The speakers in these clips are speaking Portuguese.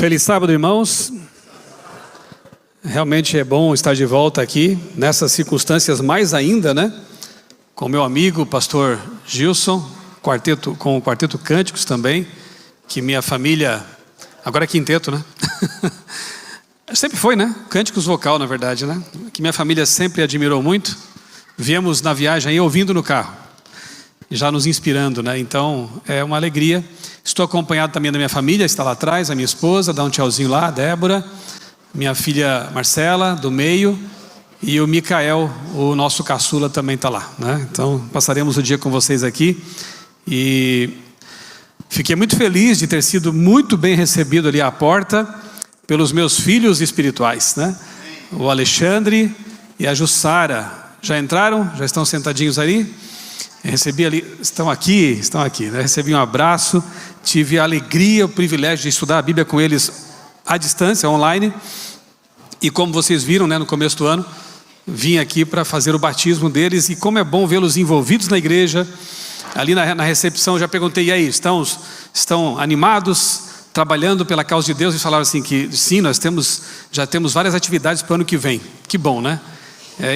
Feliz sábado, irmãos. Realmente é bom estar de volta aqui, nessas circunstâncias mais ainda, né? Com meu amigo, pastor Gilson, com o Quarteto Cânticos também, que minha família, agora é quinteto, né? Sempre foi, né? Cânticos vocal, na verdade, né? Que minha família sempre admirou muito. Viemos na viagem aí ouvindo no carro, já nos inspirando, né? Então, é uma alegria. Estou acompanhado também da minha família, está lá atrás, a minha esposa, dá um tchauzinho lá, a Débora, minha filha Marcela, do meio, e o Micael, o nosso caçula, também está lá, né? Então, passaremos o dia com vocês aqui, e fiquei muito feliz de ter sido muito bem recebido ali à porta, pelos meus filhos espirituais, né? O Alexandre e a Jussara, já entraram? Já estão sentadinhos ali? Recebi ali, estão aqui, né? Recebi um abraço, tive a alegria, o privilégio de estudar a Bíblia com eles à distância, online. E como vocês viram, né, no começo do ano, vim aqui para fazer o batismo deles. E como é bom vê-los envolvidos na igreja. Ali na recepção já perguntei, e aí, estão animados, trabalhando pela causa de Deus? E falaram assim que sim, já temos várias atividades para o ano que vem. Que bom, né?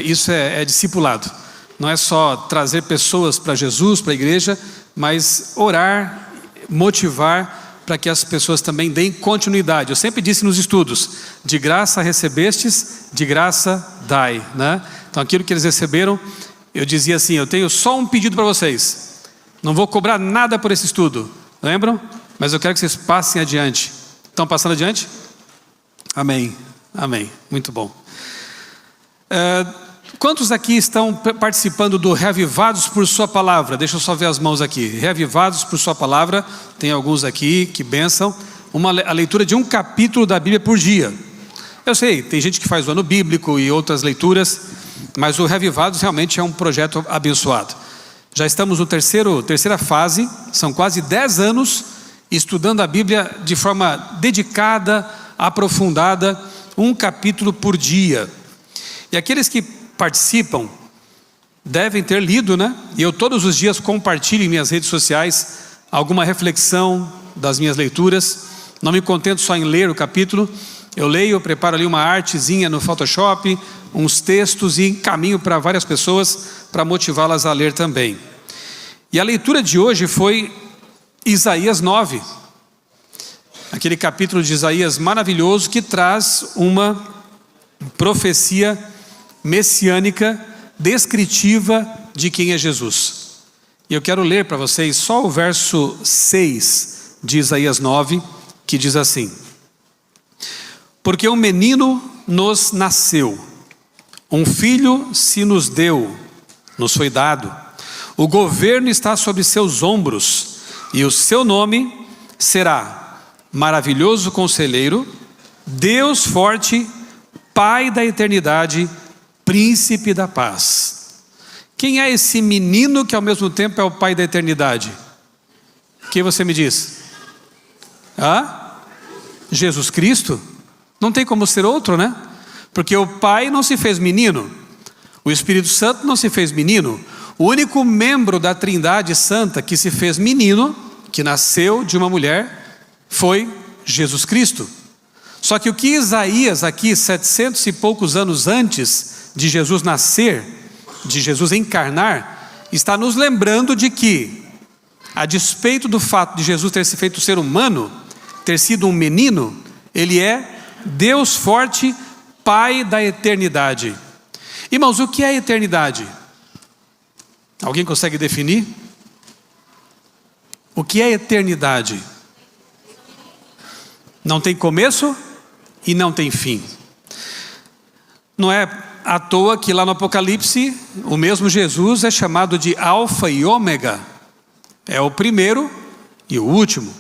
Isso é discipulado. Não é só trazer pessoas para Jesus, para a igreja, mas orar, motivar para que as pessoas também deem continuidade. Eu sempre disse nos estudos, de graça recebestes, de graça dai, né? Então aquilo que eles receberam, eu dizia assim, eu tenho só um pedido para vocês, não vou cobrar nada por esse estudo, lembram? Mas eu quero que vocês passem adiante. Estão passando adiante? Amém, amém, muito bom. Quantos aqui estão participando do Reavivados por Sua Palavra? Deixa eu só ver as mãos aqui. Reavivados por Sua Palavra. Tem alguns aqui, que bênção. A leitura de um capítulo da Bíblia por dia. Eu sei, tem gente que faz o ano bíblico e outras leituras, mas o Reavivados realmente é um projeto abençoado. Já estamos no terceira fase, são quase 10 anos estudando a Bíblia de forma dedicada, aprofundada, um capítulo por dia. E aqueles que participam devem ter lido, né? E eu todos os dias compartilho em minhas redes sociais alguma reflexão das minhas leituras. Não me contento só em ler o capítulo. Eu leio, eu preparo ali uma artezinha no Photoshop, uns textos e encaminho para várias pessoas para motivá-las a ler também. E a leitura de hoje foi Isaías 9. Aquele capítulo de Isaías maravilhoso que traz uma profecia messiânica, descritiva de quem é Jesus. E eu quero ler para vocês só o verso 6 de Isaías 9, que diz assim: porque um menino nos nasceu, um filho se nos deu, nos foi dado, o governo está sobre seus ombros, e o seu nome será Maravilhoso Conselheiro, Deus Forte, Pai da Eternidade, Príncipe da Paz. Quem é esse menino que ao mesmo tempo é o Pai da Eternidade? O que você me diz? Jesus Cristo? Não tem como ser outro, né? Porque o Pai não se fez menino, o Espírito Santo não se fez menino. O único membro da Trindade Santa que se fez menino, que nasceu de uma mulher, foi Jesus Cristo. Só que o que Isaías aqui, 700 e poucos anos antes de Jesus nascer, de Jesus encarnar, está nos lembrando de que, a despeito do fato de Jesus ter se feito ser humano, ter sido um menino, ele é Deus forte, Pai da eternidade. Irmãos, o que é eternidade? Alguém consegue definir? O que é eternidade? Não tem começo e não tem fim. Não é à toa que lá no Apocalipse, o mesmo Jesus é chamado de Alfa e Ômega. É o primeiro e o último.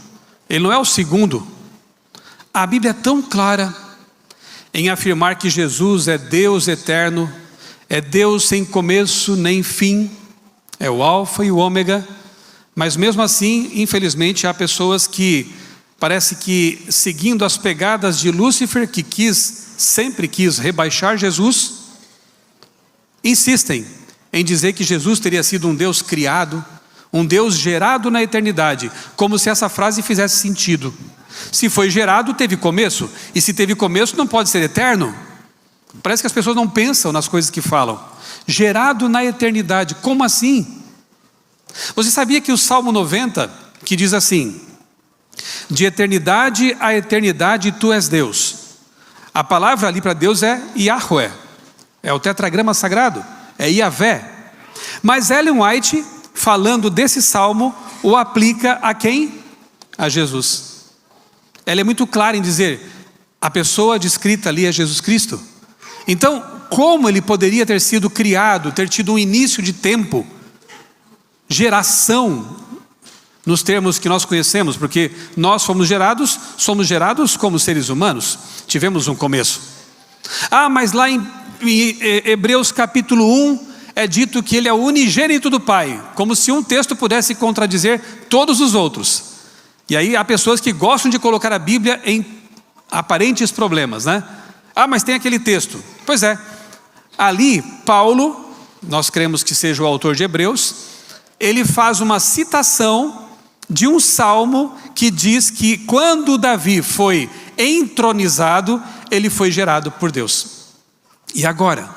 Ele não é o segundo. A Bíblia é tão clara em afirmar que Jesus é Deus eterno, é Deus sem começo nem fim, é o Alfa e o Ômega. Mas mesmo assim, infelizmente, há pessoas que parece que, seguindo as pegadas de Lúcifer, que sempre quis rebaixar Jesus, insistem em dizer que Jesus teria sido um Deus criado, um Deus gerado na eternidade, como se essa frase fizesse sentido. Se foi gerado, teve começo. E se teve começo, não pode ser eterno. Parece que as pessoas não pensam nas coisas que falam. Gerado na eternidade, como assim? Você sabia que o Salmo 90, que diz assim: de eternidade a eternidade tu és Deus. A palavra ali para Deus é Yahweh, é o tetragrama sagrado, é Yahvé. Mas Ellen White, falando desse salmo, o aplica a quem? A Jesus. Ela é muito clara em dizer, a pessoa descrita ali é Jesus Cristo. Então, como ele poderia ter sido criado, ter tido um início de tempo, geração, nos termos que nós conhecemos, porque nós somos gerados como seres humanos, tivemos um começo. Mas lá em Hebreus capítulo 1, é dito que ele é o unigênito do Pai, como se um texto pudesse contradizer todos os outros. E aí há pessoas que gostam de colocar a Bíblia em aparentes problemas, né? Mas tem aquele texto. Pois é, ali Paulo, nós cremos que seja o autor de Hebreus, ele faz uma citação de um salmo que diz que quando Davi foi entronizado, ele foi gerado por Deus. E agora?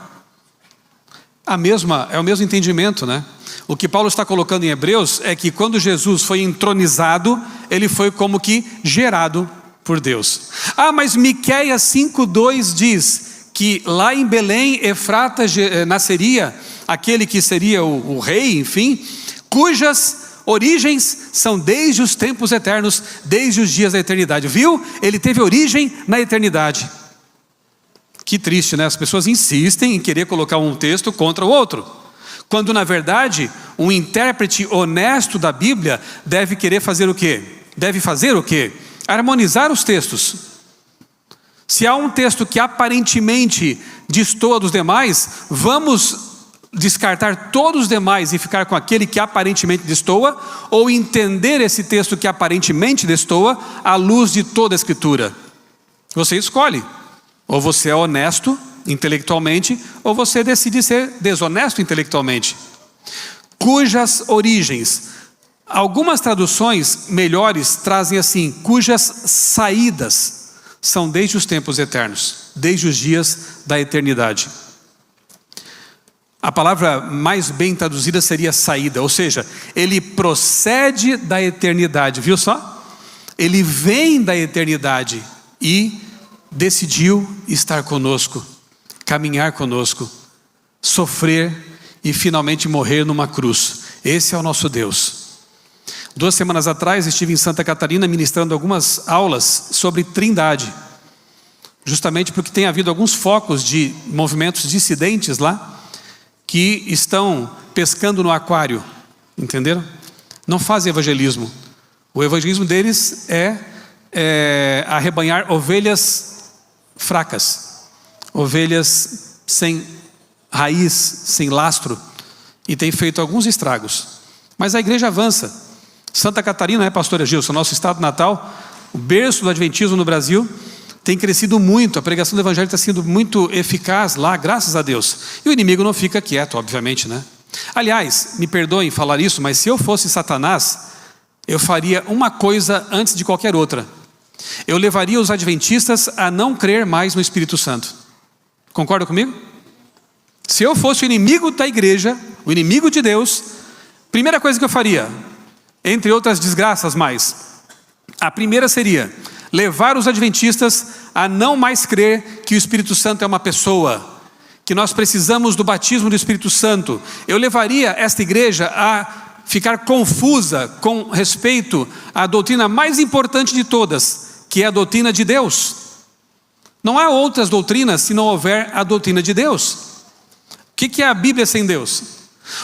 É o mesmo entendimento, né? O que Paulo está colocando em Hebreus é que quando Jesus foi entronizado, ele foi como que gerado por Deus. Mas Miqueias 5:2 diz que lá em Belém, Efrata nasceria aquele que seria o rei, enfim, cujas origens são desde os tempos eternos, desde os dias da eternidade. Viu? Ele teve origem na eternidade. Que triste, né? As pessoas insistem em querer colocar um texto contra o outro, quando na verdade um intérprete honesto da Bíblia deve querer fazer o quê? Deve fazer o quê? Harmonizar os textos. Se há um texto que aparentemente destoa dos demais, vamos descartar todos os demais e ficar com aquele que aparentemente destoa, ou entender esse texto que aparentemente destoa à luz de toda a Escritura? Você escolhe. Ou você é honesto intelectualmente, ou você decide ser desonesto intelectualmente. Cujas origens, algumas traduções melhores trazem assim, cujas saídas são desde os tempos eternos, desde os dias da eternidade. A palavra mais bem traduzida seria saída, ou seja, ele procede da eternidade, viu só? Ele vem da eternidade e decidiu estar conosco, caminhar conosco, sofrer e finalmente morrer numa cruz. Esse é o nosso Deus. 2 semanas atrás estive em Santa Catarina ministrando algumas aulas sobre Trindade, justamente porque tem havido alguns focos de movimentos dissidentes lá, que estão pescando no aquário, entenderam? Não fazem evangelismo. O evangelismo deles é arrebanhar ovelhas fracas, ovelhas sem raiz, sem lastro, e tem feito alguns estragos. Mas a igreja avança. Santa Catarina, pastora Gilson, nosso estado natal, o berço do adventismo no Brasil, tem crescido muito, a pregação do evangelho está sendo muito eficaz lá, graças a Deus. E o inimigo não fica quieto, obviamente, né? Aliás, me perdoem falar isso, mas se eu fosse Satanás, eu faria uma coisa antes de qualquer outra. Eu levaria os adventistas a não crer mais no Espírito Santo. Concorda comigo? Se eu fosse o inimigo da igreja, o inimigo de Deus, primeira coisa que eu faria, entre outras desgraças mais, a primeira seria levar os adventistas a não mais crer que o Espírito Santo é uma pessoa, que nós precisamos do batismo do Espírito Santo. Eu levaria esta igreja a ficar confusa com respeito à doutrina mais importante de todas, que é a doutrina de Deus. Não há outras doutrinas se não houver a doutrina de Deus. O que é a Bíblia sem Deus?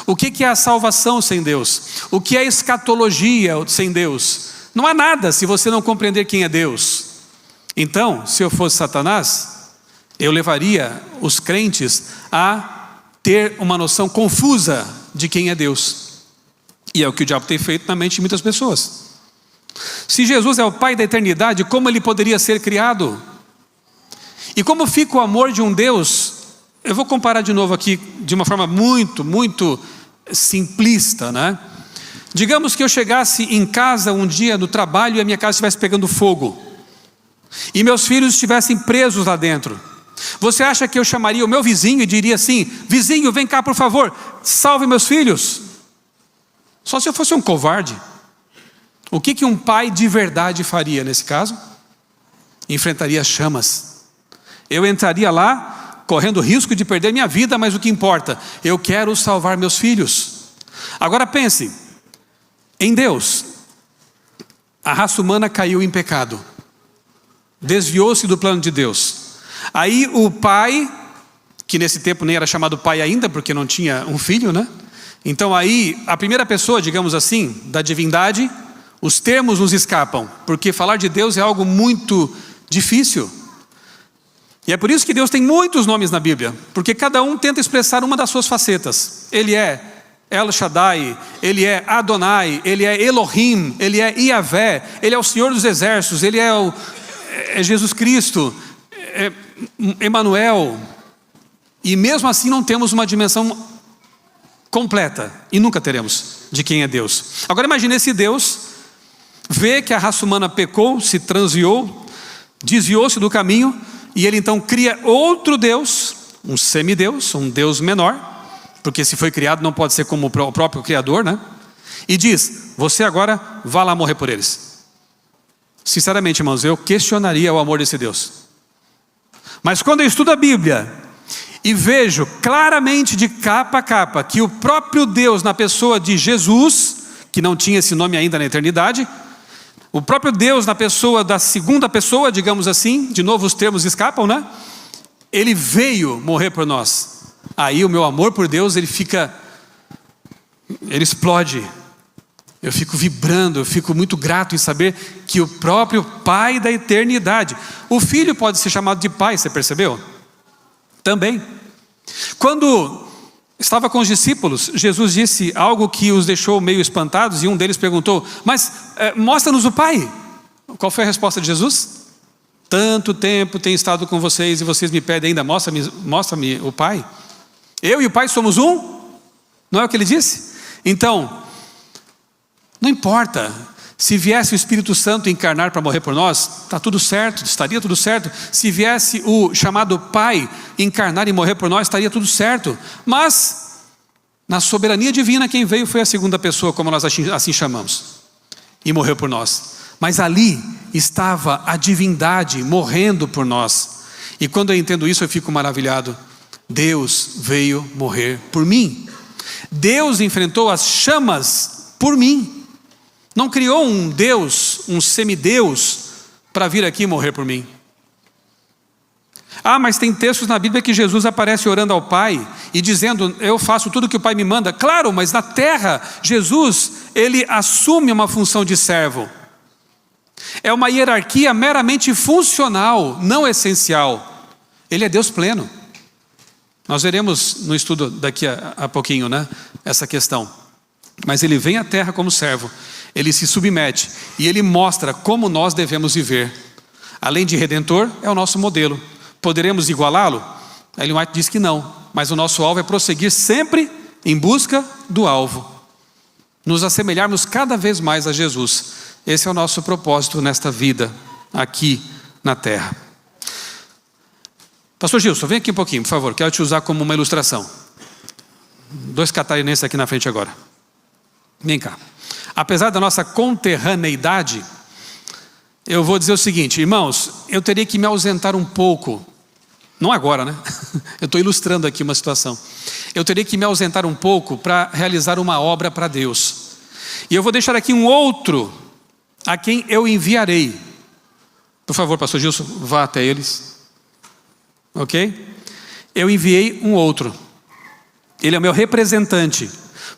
O que é a salvação sem Deus? O que é a escatologia sem Deus? Não há nada se você não compreender quem é Deus. Então, se eu fosse Satanás, eu levaria os crentes a ter uma noção confusa de quem é Deus. E é o que o diabo tem feito na mente de muitas pessoas. Se Jesus é o Pai da eternidade, como ele poderia ser criado? E como fica o amor de um Deus? Eu vou comparar de novo aqui de uma forma muito simplista, né? Digamos que eu chegasse em casa um dia no trabalho e a minha casa estivesse pegando fogo, e meus filhos estivessem presos lá dentro. Você acha que eu chamaria o meu vizinho e diria assim: vizinho, vem cá por favor, salve meus filhos? Só se eu fosse um covarde. O que um pai de verdade faria nesse caso? Enfrentaria as chamas. Eu entraria lá, correndo o risco de perder minha vida, mas o que importa? Eu quero salvar meus filhos. Agora pense, em Deus, a raça humana caiu em pecado, desviou-se do plano de Deus. Aí o pai, que nesse tempo nem era chamado pai ainda, porque não tinha um filho, né? Então aí, a primeira pessoa, digamos assim, da divindade, os termos nos escapam, porque falar de Deus é algo muito difícil. E é por isso que Deus tem muitos nomes na Bíblia, porque cada um tenta expressar uma das suas facetas. Ele é El Shaddai, Ele é Adonai, Ele é Elohim, Ele é Iavé, Ele é o Senhor dos Exércitos, Ele é Jesus Cristo, é Emanuel. E mesmo assim não temos uma dimensão completa, e nunca teremos, de quem é Deus. Agora imagine esse Deus vê que a raça humana pecou, se transviou, desviou-se do caminho, e Ele então cria outro Deus, um semideus, um Deus menor, porque se foi criado não pode ser como o próprio Criador, né? E diz: você agora vá lá morrer por eles. Sinceramente, irmãos, eu questionaria o amor desse Deus. Mas quando eu estudo a Bíblia e vejo claramente de capa a capa que o próprio Deus, na pessoa de Jesus, que não tinha esse nome ainda na eternidade, o próprio Deus na pessoa da segunda pessoa, digamos assim, de novo os termos escapam, né? Ele veio morrer por nós. Aí o meu amor por Deus, ele explode. Eu fico vibrando, eu fico muito grato em saber que o próprio Pai da eternidade, o Filho pode ser chamado de Pai, você percebeu? Também. Quando estava com os discípulos, Jesus disse algo que os deixou meio espantados, e um deles perguntou: mas mostra-nos o Pai. Qual foi a resposta de Jesus? Tanto tempo tenho estado com vocês e vocês me pedem ainda, mostra-me o Pai. Eu e o Pai somos um? Não é o que ele disse? Então, não importa se viesse o Espírito Santo encarnar para morrer por nós, está tudo certo, estaria tudo certo. Se viesse o chamado Pai encarnar e morrer por nós, estaria tudo certo. Mas, na soberania divina, quem veio foi a segunda pessoa, como nós assim chamamos, e morreu por nós. Mas ali estava a divindade morrendo por nós. E quando eu entendo isso, eu fico maravilhado. Deus veio morrer por mim. Deus enfrentou as chamas por mim. Não criou um Deus, um semideus, para vir aqui morrer por mim. Ah, mas tem textos na Bíblia que Jesus aparece orando ao Pai e dizendo: eu faço tudo que o Pai me manda. Claro, mas na terra, Jesus, ele assume uma função de servo. É uma hierarquia meramente funcional, não essencial. Ele é Deus pleno. Nós veremos no estudo daqui a pouquinho, né, essa questão. Mas ele vem à terra como servo, ele se submete e ele mostra como nós devemos viver. Além de redentor, é o nosso modelo. Poderemos igualá-lo? Ellen White diz que não, mas o nosso alvo é prosseguir sempre em busca do alvo, nos assemelharmos cada vez mais a Jesus. Esse é o nosso propósito nesta vida, aqui na terra. Pastor Gilson, vem aqui um pouquinho, por favor, quero te usar como uma ilustração. 2 catarinenses aqui na frente agora. Vem cá. Apesar da nossa conterraneidade, eu vou dizer o seguinte: irmãos, eu teria que me ausentar um pouco. Não agora, né? Eu estou ilustrando aqui uma situação. Eu teria que me ausentar um pouco para realizar uma obra para Deus. E eu vou deixar aqui um outro a quem eu enviarei. Por favor, pastor Gilson, vá até eles. Ok? Eu enviei um outro. Ele é o meu representante.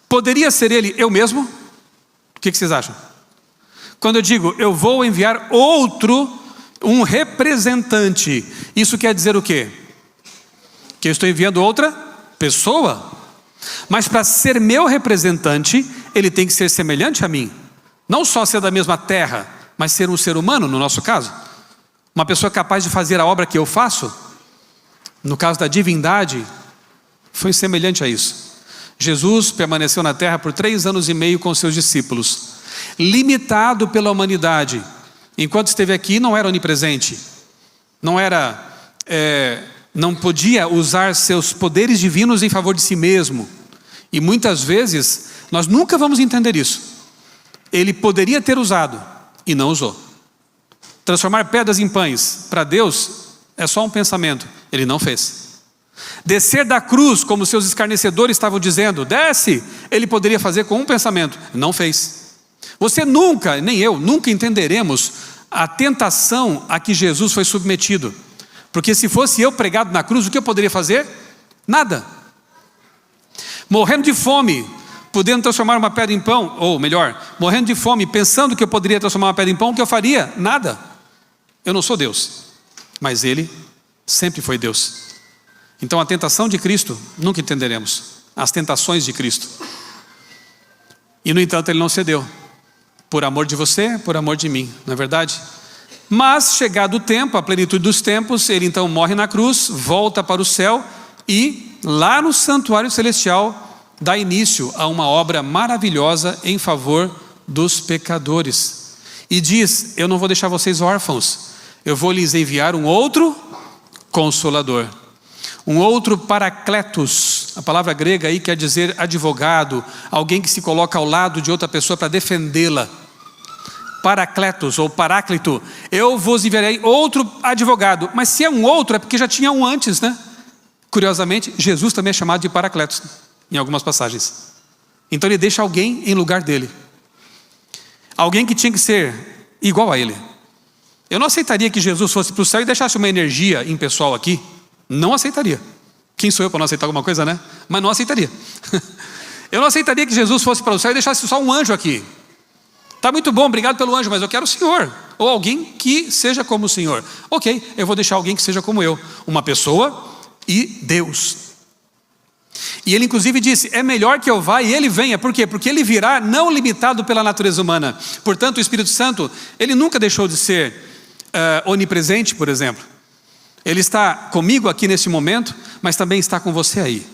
Poderia ser ele eu mesmo? O que vocês acham? Quando eu digo eu vou enviar outro, um representante, isso quer dizer o quê? Que eu estou enviando outra pessoa. Mas para ser meu representante, ele tem que ser semelhante a mim. Não só ser da mesma terra, mas ser um ser humano, no nosso caso. Uma pessoa capaz de fazer a obra que eu faço. No caso da divindade, foi semelhante a isso. Jesus permaneceu na terra por 3 anos e meio com seus discípulos, limitado pela humanidade. Enquanto esteve aqui, não era onipresente, não podia usar seus poderes divinos em favor de si mesmo. E muitas vezes, nós nunca vamos entender isso. Ele poderia ter usado e não usou. Transformar pedras em pães, para Deus, é só um pensamento. Ele não fez. Descer da cruz, como seus escarnecedores estavam dizendo, desce, ele poderia fazer com um pensamento. Não fez. Você nunca, nem eu, nunca entenderemos a tentação a que Jesus foi submetido. Porque se fosse eu pregado na cruz, o que eu poderia fazer? Nada. Morrendo de fome, podendo transformar uma pedra em pão, ou melhor, morrendo de fome, pensando que eu poderia transformar uma pedra em pão, o que eu faria? Nada. Eu não sou Deus, mas Ele sempre foi Deus. Então a tentação de Cristo, nunca entenderemos. As tentações de Cristo. E no entanto Ele não cedeu. Por amor de você, por amor de mim, não é verdade? Mas chegado o tempo, a plenitude dos tempos, Ele então morre na cruz, volta para o céu e lá no santuário celestial dá início a uma obra maravilhosa em favor dos pecadores. E diz, eu não vou deixar vocês órfãos, eu vou lhes enviar um outro Consolador. Um outro Paracletos, a palavra grega aí quer dizer advogado, alguém que se coloca ao lado de outra pessoa para defendê-la. Paracletos ou Paráclito, eu vos enviarei outro advogado. Mas se é um outro, é porque já tinha um antes, né? Curiosamente, Jesus também é chamado de Paracletos, em algumas passagens. Então ele deixa alguém em lugar dele. Alguém que tinha que ser igual a ele. Eu não aceitaria que Jesus fosse para o céu e deixasse uma energia impessoal aqui. Não aceitaria. Quem sou eu para não aceitar alguma coisa, né? Mas não aceitaria. Eu não aceitaria que Jesus fosse para o céu e deixasse só um anjo aqui. Tá muito bom, obrigado pelo anjo, mas eu quero o Senhor. Ou alguém que seja como o Senhor. Ok, eu vou deixar alguém que seja como eu. Uma pessoa e Deus. E ele inclusive disse, é melhor que eu vá e ele venha. Por quê? Porque ele virá não limitado pela natureza humana. Portanto, o Espírito Santo, ele nunca deixou de ser onipresente, por exemplo. Ele está comigo aqui nesse momento, mas também está com você aí.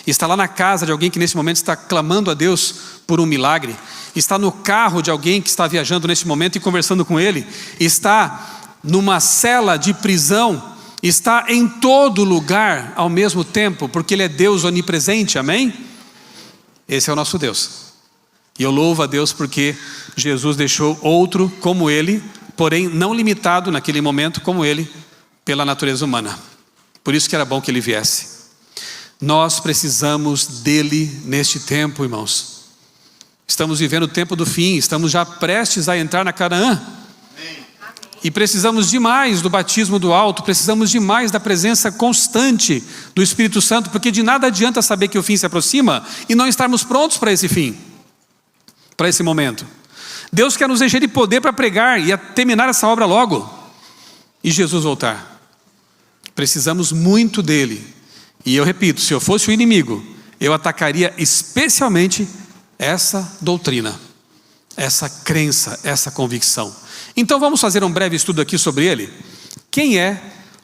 Está lá na casa de alguém que nesse momento está clamando a Deus por um milagre. Está no carro de alguém que está viajando nesse momento e conversando com ele. Está numa cela de prisão. Está em todo lugar ao mesmo tempo, porque Ele é Deus onipresente, amém? Esse é o nosso Deus. E eu louvo a Deus porque Jesus deixou outro como Ele, porém não limitado naquele momento como Ele, pela natureza humana. Por isso que era bom que Ele viesse. Nós precisamos dEle neste tempo, irmãos. Estamos vivendo o tempo do fim, estamos já prestes a entrar na Canaã. E precisamos demais do batismo do alto, precisamos demais da presença constante do Espírito Santo, porque de nada adianta saber que o fim se aproxima e não estarmos prontos para esse fim, para esse momento. Deus quer nos encher de poder para pregar e terminar essa obra logo, e Jesus voltar. Precisamos muito dele. E eu repito, se eu fosse o inimigo, eu atacaria especialmente essa doutrina, essa crença, essa convicção. Então vamos fazer um breve estudo aqui sobre ele. Quem é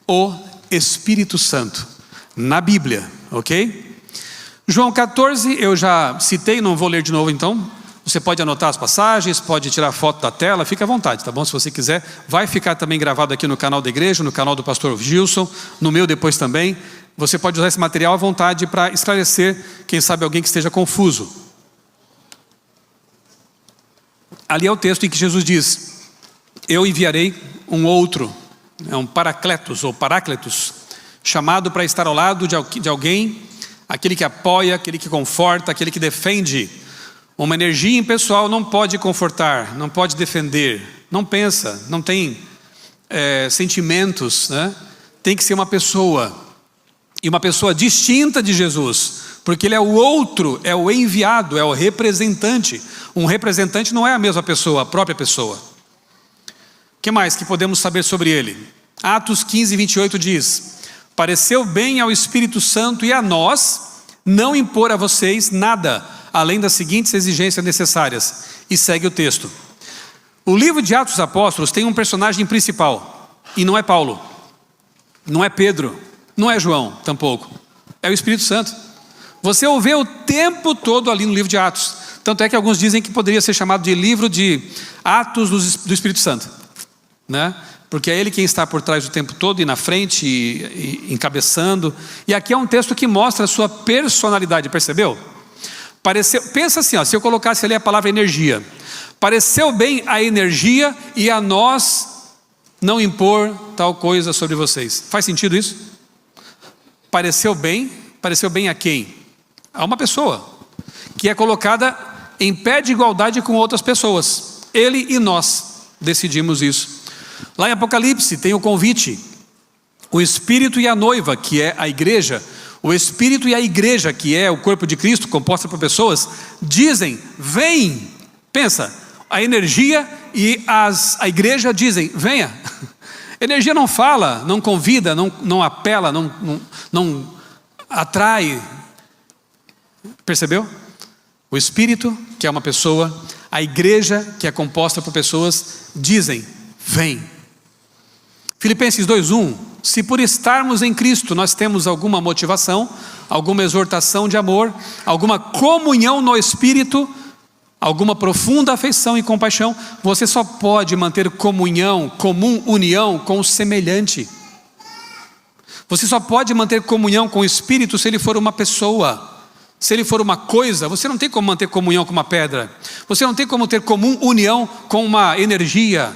o Espírito Santo? Na Bíblia, ok? João 14, eu já citei, não vou ler de novo então. Você pode anotar as passagens, pode tirar foto da tela, fica à vontade, tá bom? Se você quiser, vai ficar também gravado aqui no canal da igreja, no canal do pastor Gilson, no meu depois também. Você pode usar esse material à vontade para esclarecer, quem sabe alguém que esteja confuso. Ali é o texto em que Jesus diz, eu enviarei um outro, um Paracletos ou Parácletos, chamado para estar ao lado de alguém, aquele que apoia, aquele que conforta, aquele que defende. Uma energia impessoal não pode confortar, não pode defender, não pensa, não tem sentimentos, né? Tem que ser uma pessoa, e uma pessoa distinta de Jesus, porque ele é o outro, é o enviado, é o representante. Um representante não é a mesma pessoa, a própria pessoa. O que mais que podemos saber sobre ele? Atos 15, 28 diz, pareceu bem ao Espírito Santo e a nós não impor a vocês nada, além das seguintes exigências necessárias. E segue o texto. O livro de Atos dos Apóstolos tem um personagem principal, e não é Paulo, não é Pedro, não é João tampouco, é o Espírito Santo. Você o vê o tempo todo ali no livro de Atos. Tanto é que alguns dizem que poderia ser chamado de livro de Atos do Espírito Santo, né? Porque é ele quem está por trás o tempo todo e na frente e encabeçando. E aqui é um texto que mostra a sua personalidade, percebeu? Pensa assim, ó, se eu colocasse ali a palavra energia. Pareceu bem a energia e a nós não impor tal coisa sobre vocês. Faz sentido isso? Pareceu bem a quem? A uma pessoa que é colocada em pé de igualdade com outras pessoas. Ele e nós decidimos isso. Lá em Apocalipse tem o convite, o Espírito e a noiva, que é a igreja, o Espírito e a igreja, que é o corpo de Cristo, composta por pessoas, dizem, vem. Pensa, a energia e a igreja dizem, venha. Energia não fala, não convida, não apela, não atrai. Percebeu? O Espírito, que é uma pessoa, a igreja, que é composta por pessoas, dizem, vem. Filipenses 2:1, se por estarmos em Cristo nós temos alguma motivação, alguma exortação de amor, alguma comunhão no Espírito, alguma profunda afeição e compaixão, você só pode manter comunhão, união com o semelhante. Você só pode manter comunhão com o Espírito se ele for uma pessoa. Se ele for uma coisa, você não tem como manter comunhão com uma pedra. Você não tem como ter união com uma energia.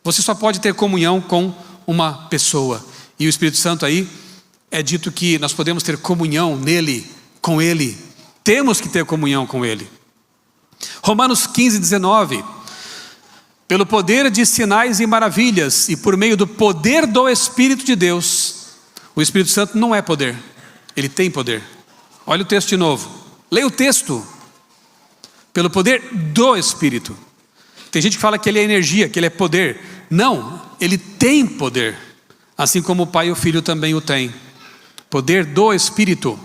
Você só pode ter comunhão com uma pessoa. E o Espírito Santo aí, é dito que nós podemos ter comunhão nele, com ele. Temos que ter comunhão com ele. Romanos 15:19. Pelo poder de sinais e maravilhas e por meio do poder do Espírito de Deus. O Espírito Santo não é poder, ele tem poder. Olha o texto de novo, leia o texto. Pelo poder do Espírito. Tem gente que fala que ele é energia, que ele é poder. Não, ele tem poder, assim como o Pai e o Filho também o têm. Poder do Espírito.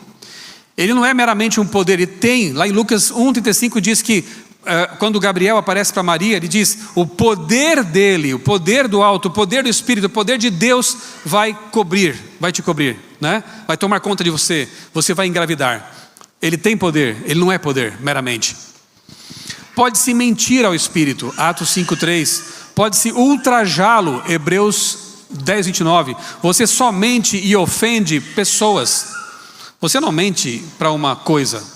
Ele não é meramente um poder, ele tem. Lá em Lucas 1:35 diz que quando Gabriel aparece para Maria, ele diz, o poder dele, o poder do alto, o poder do Espírito, o poder de Deus vai te cobrir, né? Vai tomar conta de você, você vai engravidar. Ele tem poder, ele não é poder meramente. Pode-se mentir ao Espírito, Atos 5:3. Pode-se ultrajá-lo, Hebreus 10:29. Você só mente e ofende pessoas. Você não mente para uma coisa.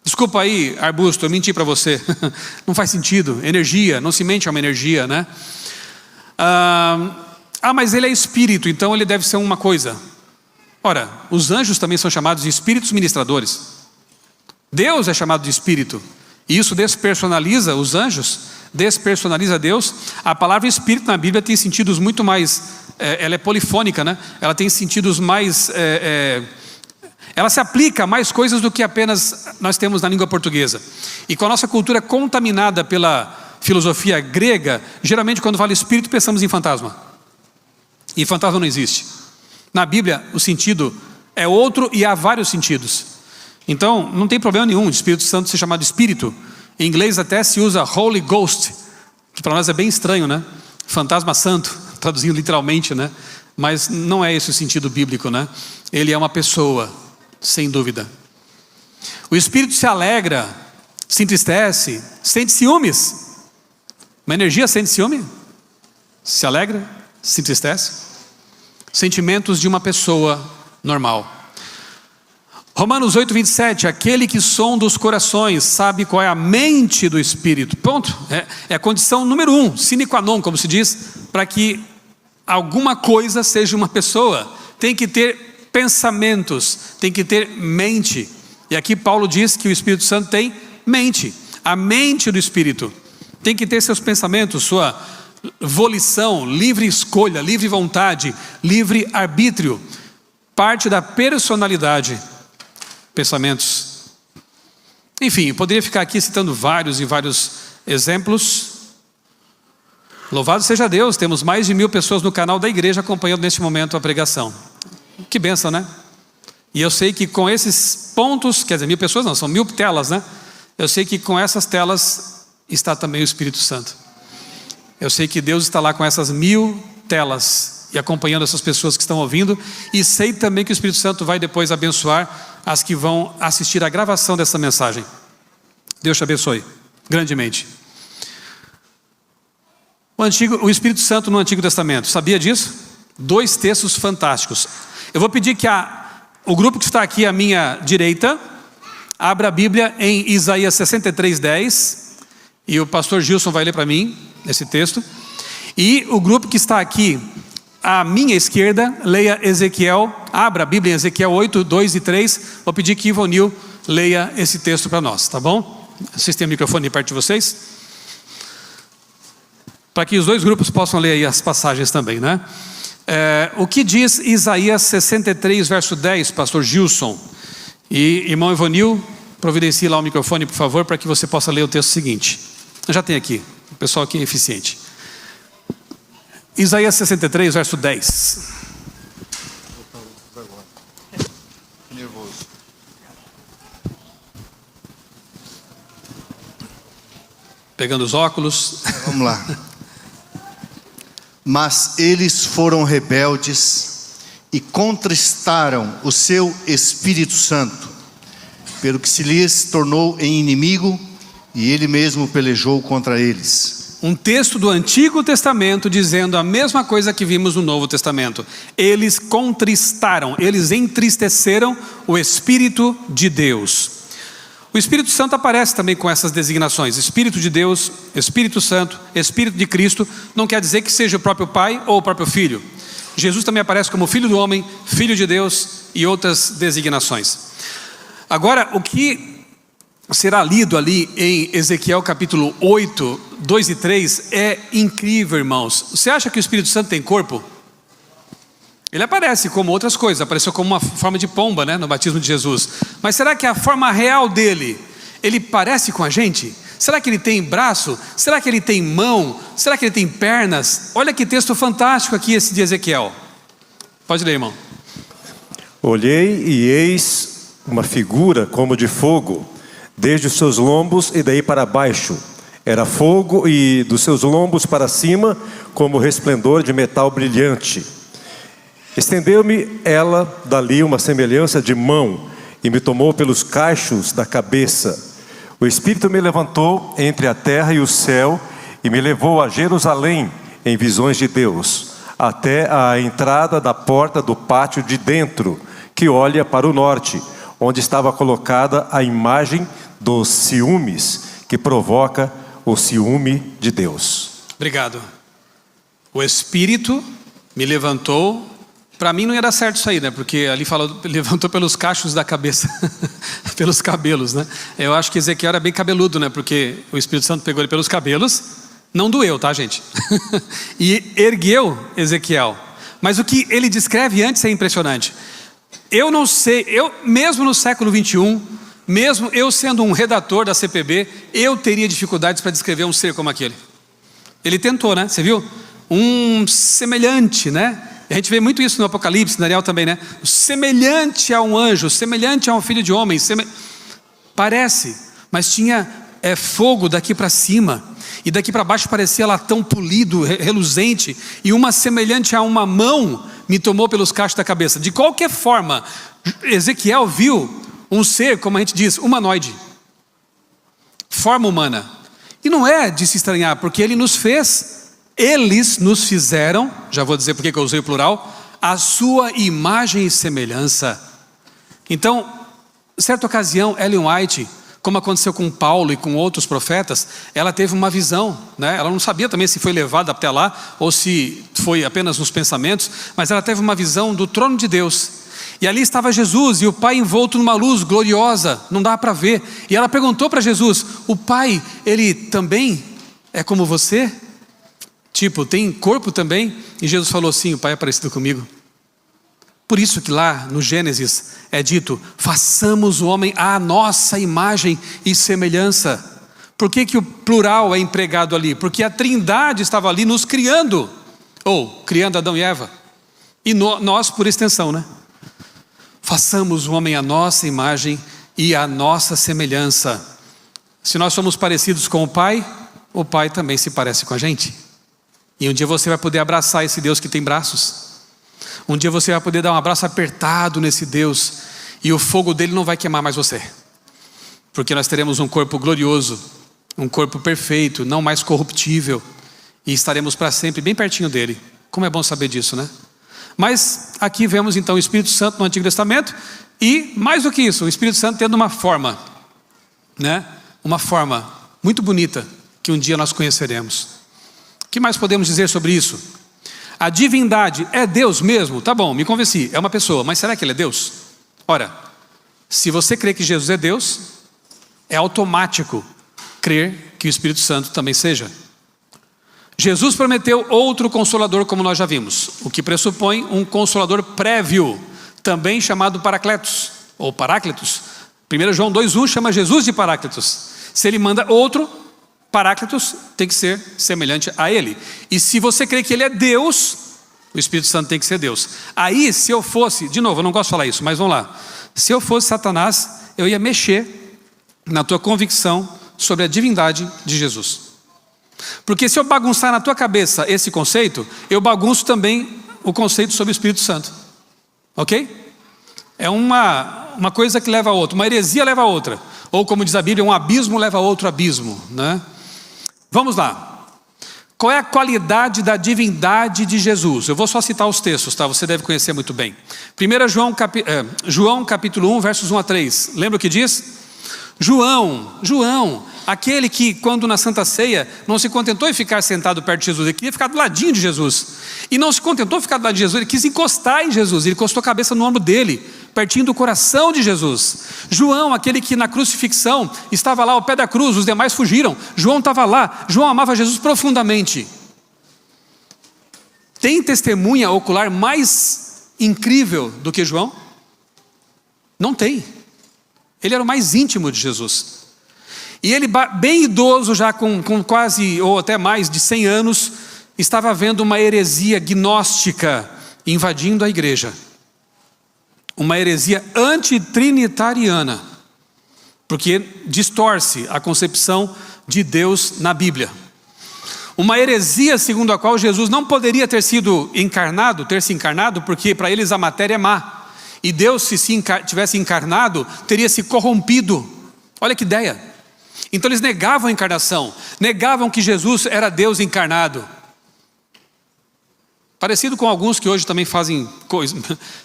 Desculpa aí, arbusto, eu menti para você. Não faz sentido. Energia, não se mente a uma energia, né? Mas ele é espírito, então ele deve ser uma coisa. Ora, os anjos também são chamados de espíritos ministradores. Deus é chamado de espírito. E isso despersonaliza os anjos, despersonaliza Deus. A palavra espírito na Bíblia tem sentidos muito mais, ela é polifônica, né? Ela tem sentidos mais, ela se aplica a mais coisas do que apenas nós temos na língua portuguesa. E com a nossa cultura contaminada pela filosofia grega, geralmente quando fala espírito pensamos em fantasma. E fantasma não existe. Na Bíblia o sentido é outro e há vários sentidos. Então não tem problema nenhum de Espírito Santo ser chamado espírito. Em inglês até se usa Holy Ghost, que para nós é bem estranho, né? Fantasma santo, traduzindo literalmente, né? Mas não é esse o sentido bíblico, né? Ele é uma pessoa, sem dúvida. O Espírito se alegra, se entristece, sente ciúmes. Uma energia sente ciúme? Se alegra, se entristece. Sentimentos de uma pessoa normal. Romanos 8:27, aquele que sonda os corações sabe qual é a mente do Espírito. Ponto. É a condição número 1, sine qua non, como se diz, para que alguma coisa seja uma pessoa. Tem que ter pensamentos, tem que ter mente. E aqui Paulo diz que o Espírito Santo tem mente. A mente do Espírito tem que ter seus pensamentos, sua volição, livre escolha, livre vontade, livre arbítrio. Parte da personalidade. Pensamentos. Enfim, eu poderia ficar aqui citando vários e vários exemplos. Louvado seja Deus, temos mais de 1000 pessoas no canal da igreja acompanhando neste momento a pregação. Que bênção, né? E eu sei que com esses pontos, quer dizer, 1000 pessoas não, são 1000 telas, né? Eu sei que com essas telas está também o Espírito Santo. Eu sei que Deus está lá com essas 1000 telas e acompanhando essas pessoas que estão ouvindo. E sei também que o Espírito Santo vai depois abençoar as que vão assistir a gravação dessa mensagem. Deus te abençoe grandemente. O Espírito Santo no Antigo Testamento, sabia disso? 2 textos fantásticos. Eu vou pedir que o grupo que está aqui à minha direita abra a Bíblia em Isaías 63:10, e o pastor Gilson vai ler para mim esse texto. E o grupo que está aqui à minha esquerda, leia Ezequiel, abra a Bíblia em Ezequiel 8, 2 e 3. Vou pedir que Ivonil leia esse texto para nós, tá bom? Vocês têm o microfone perto de vocês? Para que os 2 grupos possam ler aí as passagens também, né? O que diz Isaías 63, verso 10, pastor Gilson? E irmão Ivonil, providencie lá o microfone, por favor, para que você possa ler o texto seguinte. Eu já tenho aqui, o pessoal aqui é eficiente. Isaías 63, verso 10. Pegando os óculos. Vamos lá. Mas eles foram rebeldes e contristaram o seu Espírito Santo, pelo que se lhes tornou em inimigo, e ele mesmo pelejou contra eles. Um texto do Antigo Testamento dizendo a mesma coisa que vimos no Novo Testamento. Eles contristaram, eles entristeceram o Espírito de Deus. O Espírito Santo aparece também com essas designações. Espírito de Deus, Espírito Santo, Espírito de Cristo. Não quer dizer que seja o próprio Pai ou o próprio Filho. Jesus também aparece como Filho do Homem, Filho de Deus e outras designações. Agora, o que será lido ali em Ezequiel capítulo 8, 2 e 3 é incrível, irmãos. Você acha que o Espírito Santo tem corpo? Ele aparece como outras coisas, apareceu como uma forma de pomba, né, no batismo de Jesus. Mas será que a forma real dele, ele parece com a gente? Será que ele tem braço? Será que ele tem mão? Será que ele tem pernas? Olha que texto fantástico aqui esse de Ezequiel. Pode ler, irmão. Olhei e eis uma figura como de fogo, desde os seus lombos e daí para baixo. Era fogo, e dos seus lombos para cima como resplendor de metal brilhante. Estendeu-me ela dali uma semelhança de mão e me tomou pelos cachos da cabeça. O Espírito me levantou entre a terra e o céu e me levou a Jerusalém em visões de Deus, até a entrada da porta do pátio de dentro, que olha para o norte, onde estava colocada a imagem dos ciúmes, que provoca o ciúme de Deus. Obrigado. O Espírito me levantou. Para mim não ia dar certo isso aí, né? Porque ali fala, levantou pelos cachos da cabeça, pelos cabelos, né? Eu acho que Ezequiel era bem cabeludo, né? Porque o Espírito Santo pegou ele pelos cabelos, não doeu, tá, gente? E ergueu Ezequiel. Mas o que ele descreve antes é impressionante. Eu não sei, mesmo no século 21, mesmo eu sendo um redator da CPB, eu teria dificuldades para descrever um ser como aquele. Ele tentou, né? Você viu? Um semelhante, né? A gente vê muito isso no Apocalipse, Daniel também, né? Semelhante a um anjo, semelhante a um filho de homem. Parece, mas tinha fogo daqui para cima. E daqui para baixo parecia latão polido, reluzente. E uma semelhante a uma mão me tomou pelos cachos da cabeça. De qualquer forma, Ezequiel viu um ser, como a gente diz, humanoide. Forma humana. E não é de se estranhar, porque ele nos fez... Eles nos fizeram, já vou dizer porque que eu usei o plural, a sua imagem e semelhança. Então, certa ocasião, Ellen White, como aconteceu com Paulo e com outros profetas, ela teve uma visão, né? Ela não sabia também se foi levada até lá ou se foi apenas nos pensamentos, mas ela teve uma visão do trono de Deus. E ali estava Jesus e o Pai envolto numa luz gloriosa, não dá para ver. E ela perguntou para Jesus: o Pai, ele também é como você? Tipo, tem corpo também? E Jesus falou assim: o Pai é parecido comigo. Por isso que lá no Gênesis é dito: façamos o homem à nossa imagem e semelhança. Por que que o plural é empregado ali? Porque a Trindade estava ali nos criando, ou criando Adão e Eva. E nós por extensão, né? Façamos o homem à nossa imagem e à nossa semelhança. Se nós somos parecidos com o Pai também se parece com a gente. E um dia você vai poder abraçar esse Deus que tem braços. Um dia você vai poder dar um abraço apertado nesse Deus. E o fogo dele não vai queimar mais você. Porque nós teremos um corpo glorioso, um corpo perfeito, não mais corruptível. E estaremos para sempre bem pertinho dele. Como é bom saber disso, né? Mas aqui vemos então o Espírito Santo no Antigo Testamento. E mais do que isso, o Espírito Santo tendo uma forma, né? Uma forma muito bonita que um dia nós conheceremos. O que mais podemos dizer sobre isso? A divindade é Deus mesmo? Tá bom, me convenci, é uma pessoa, mas será que ele é Deus? Ora, se você crê que Jesus é Deus, é automático crer que o Espírito Santo também seja. Jesus prometeu outro Consolador, como nós já vimos, o que pressupõe um Consolador prévio, também chamado Paracletos, ou Paráclitos. 1 João 2,1 chama Jesus de Paráclitos. Se ele manda outro, Paráclitos tem que ser semelhante a ele. E se você crê que ele é Deus, o Espírito Santo tem que ser Deus. Aí, se eu fosse, de novo, eu não gosto de falar isso, mas vamos lá. Se eu fosse Satanás, eu ia mexer na tua convicção sobre a divindade de Jesus. Porque se eu bagunçar na tua cabeça esse conceito, eu bagunço também o conceito sobre o Espírito Santo. Ok? É uma coisa que leva a outra, uma heresia leva a outra. Ou como diz a Bíblia, um abismo leva a outro abismo, né? Vamos lá. Qual é a qualidade da divindade de Jesus? Eu vou só citar os textos, tá? Você deve conhecer muito bem. 1 João capítulo 1, versos 1 a 3. Lembra o que diz? João, aquele que quando na Santa Ceia não se contentou em ficar sentado perto de Jesus, ele queria ficar do ladinho de Jesus. E não se contentou em ficar do lado de Jesus, ele quis encostar em Jesus, ele encostou a cabeça no ombro dele, pertinho do coração de Jesus. João, aquele que na crucifixão estava lá ao pé da cruz, os demais fugiram. João estava lá, João amava Jesus profundamente. Tem testemunha ocular mais incrível do que João? Não tem. Ele era o mais íntimo de Jesus. E ele, bem idoso, já com quase, ou até mais de 100 anos, estava vendo uma heresia gnóstica invadindo a igreja. Uma heresia antitrinitariana, porque distorce a concepção de Deus na Bíblia. Uma heresia segundo a qual Jesus não poderia ter se encarnado, porque para eles a matéria é má. E Deus, se tivesse encarnado, teria se corrompido. Olha que ideia. Então eles negavam a encarnação, negavam que Jesus era Deus encarnado. Parecido com alguns que hoje também fazem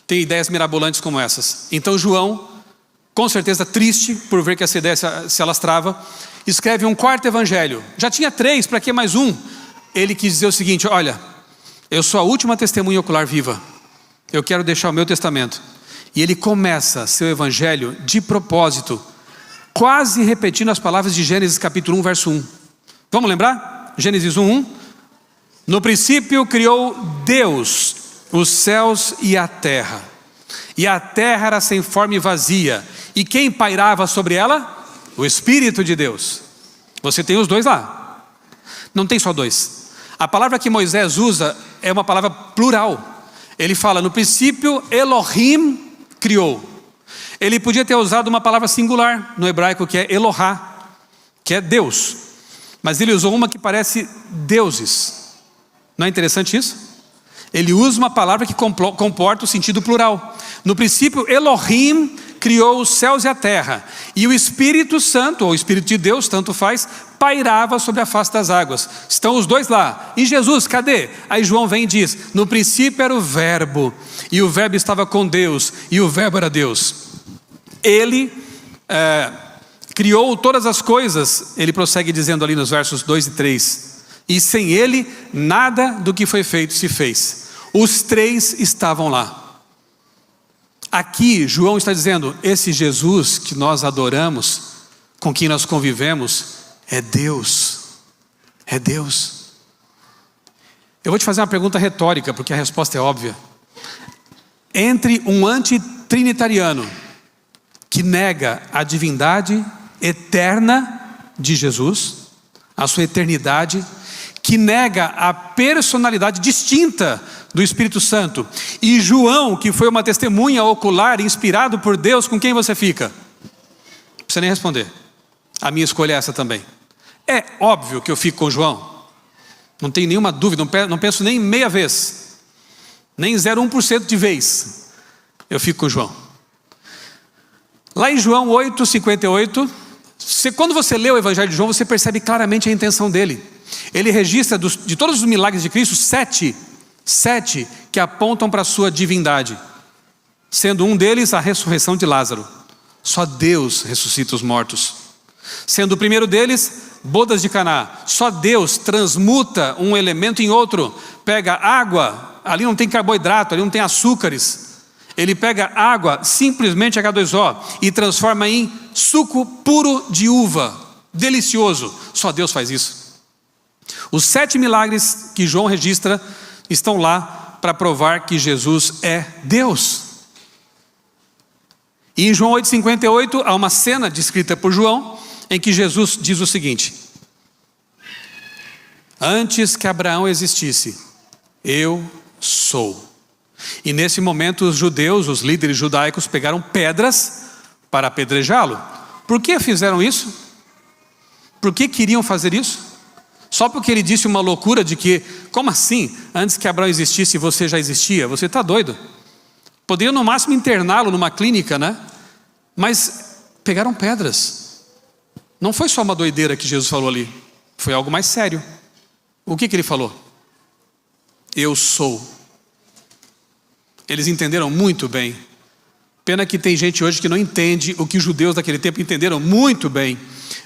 têm ideias mirabolantes como essas. Então João, com certeza triste por ver que essa ideia se alastrava, escreve um quarto evangelho. Já tinha 3, para que mais um? Ele quis dizer o seguinte: olha, eu sou a última testemunha ocular viva. Eu quero deixar o meu testamento. E ele começa seu evangelho de propósito, quase repetindo as palavras de Gênesis capítulo 1, verso 1. Vamos lembrar? Gênesis 1:1. No princípio criou Deus os céus e a terra. E a terra era sem forma e vazia. E quem pairava sobre ela? O Espírito de Deus. Você tem os dois lá. Não tem só dois. A palavra que Moisés usa é uma palavra plural. Ele fala, no princípio Elohim criou. Ele podia ter usado uma palavra singular no hebraico, que é Elohá, que é Deus. Mas ele usou uma que parece deuses. Não é interessante isso? Ele usa uma palavra que comporta o sentido plural. No princípio, Elohim criou os céus e a terra. E o Espírito Santo, ou o Espírito de Deus, tanto faz, pairava sobre a face das águas. Estão os dois lá. E Jesus, cadê? Aí João vem e diz, no princípio era o verbo, e o verbo estava com Deus, e o verbo era Deus. Ele criou todas as coisas, ele prossegue dizendo ali nos versos 2 e 3. E sem ele, nada do que foi feito se fez. Os 3 estavam lá. Aqui, João está dizendo, esse Jesus que nós adoramos, com quem nós convivemos, é Deus. É Deus. Eu vou te fazer uma pergunta retórica, porque a resposta é óbvia. Entre um antitrinitariano que nega a divindade eterna de Jesus, a sua eternidade, que nega a personalidade distinta do Espírito Santo, e João, que foi uma testemunha ocular, inspirado por Deus, com quem você fica? Não precisa nem responder. A minha escolha é essa também. É óbvio que eu fico com João. Não tenho nenhuma dúvida, não penso nem meia vez. Nem 0,1% de vez. Eu fico com João. Lá em João 8:58, quando você lê o Evangelho de João, você percebe claramente a intenção dele. Ele registra de todos os milagres de Cristo, sete que apontam para a sua divindade, sendo um deles a ressurreição de Lázaro. Só Deus ressuscita os mortos. Sendo o primeiro deles, bodas de Caná. Só Deus transmuta um elemento em outro. Pega água, ali não tem carboidrato, ali não tem açúcares. Ele pega água, simplesmente H2O, e transforma em suco puro de uva. Delicioso. Só Deus faz isso. Os 7 milagres que João registra estão lá para provar que Jesus é Deus. E em João 8:58 há uma cena descrita por João em que Jesus diz o seguinte: antes que Abraão existisse, eu sou. E nesse momento os judeus, os líderes judaicos, pegaram pedras para apedrejá-lo. Por que fizeram isso? Por que queriam fazer isso? Só porque ele disse uma loucura de que, como assim? Antes que Abraão existisse, você já existia? Você está doido? Poderiam no máximo interná-lo numa clínica, né? Mas pegaram pedras. Não foi só uma doideira que Jesus falou ali. Foi algo mais sério. O que ele falou? Eu sou. Eles entenderam muito bem. Pena que tem gente hoje que não entende o que os judeus daquele tempo entenderam muito bem.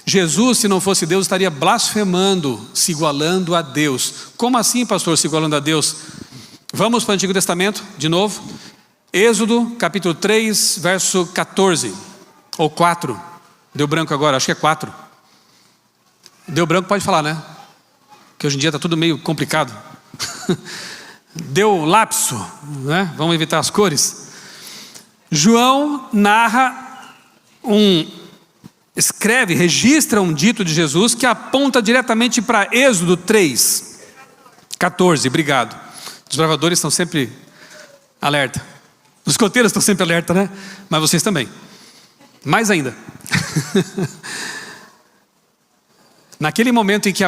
Jesus, se não fosse Deus, estaria blasfemando, se igualando a Deus. Como assim, pastor, se igualando a Deus? Vamos para o Antigo Testamento, de novo. Êxodo, capítulo 3, verso 14. Ou 4. Deu branco agora, acho que é 4. Deu branco, pode falar, né? Que hoje em dia está tudo meio complicado. Deu lapso, né? Vamos evitar as cores. João narra escreve, registra um dito de Jesus que aponta diretamente para Êxodo 3, 14, obrigado. Os bravadores estão sempre alerta. Os escoteiros estão sempre alerta, né? Mas vocês também. Mais ainda. Naquele momento em que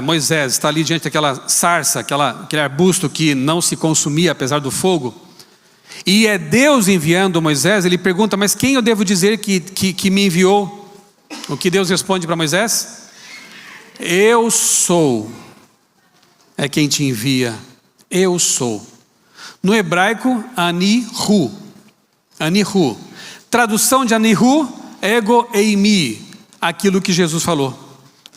Moisés está ali diante daquela sarça, aquele arbusto que não se consumia apesar do fogo, e é Deus enviando Moisés, ele pergunta, mas quem eu devo dizer que me enviou? O que Deus responde para Moisés? Eu sou, é quem te envia, eu sou. No hebraico, Anihu. Anihu. Tradução de Anihu, ego eimi, aquilo que Jesus falou.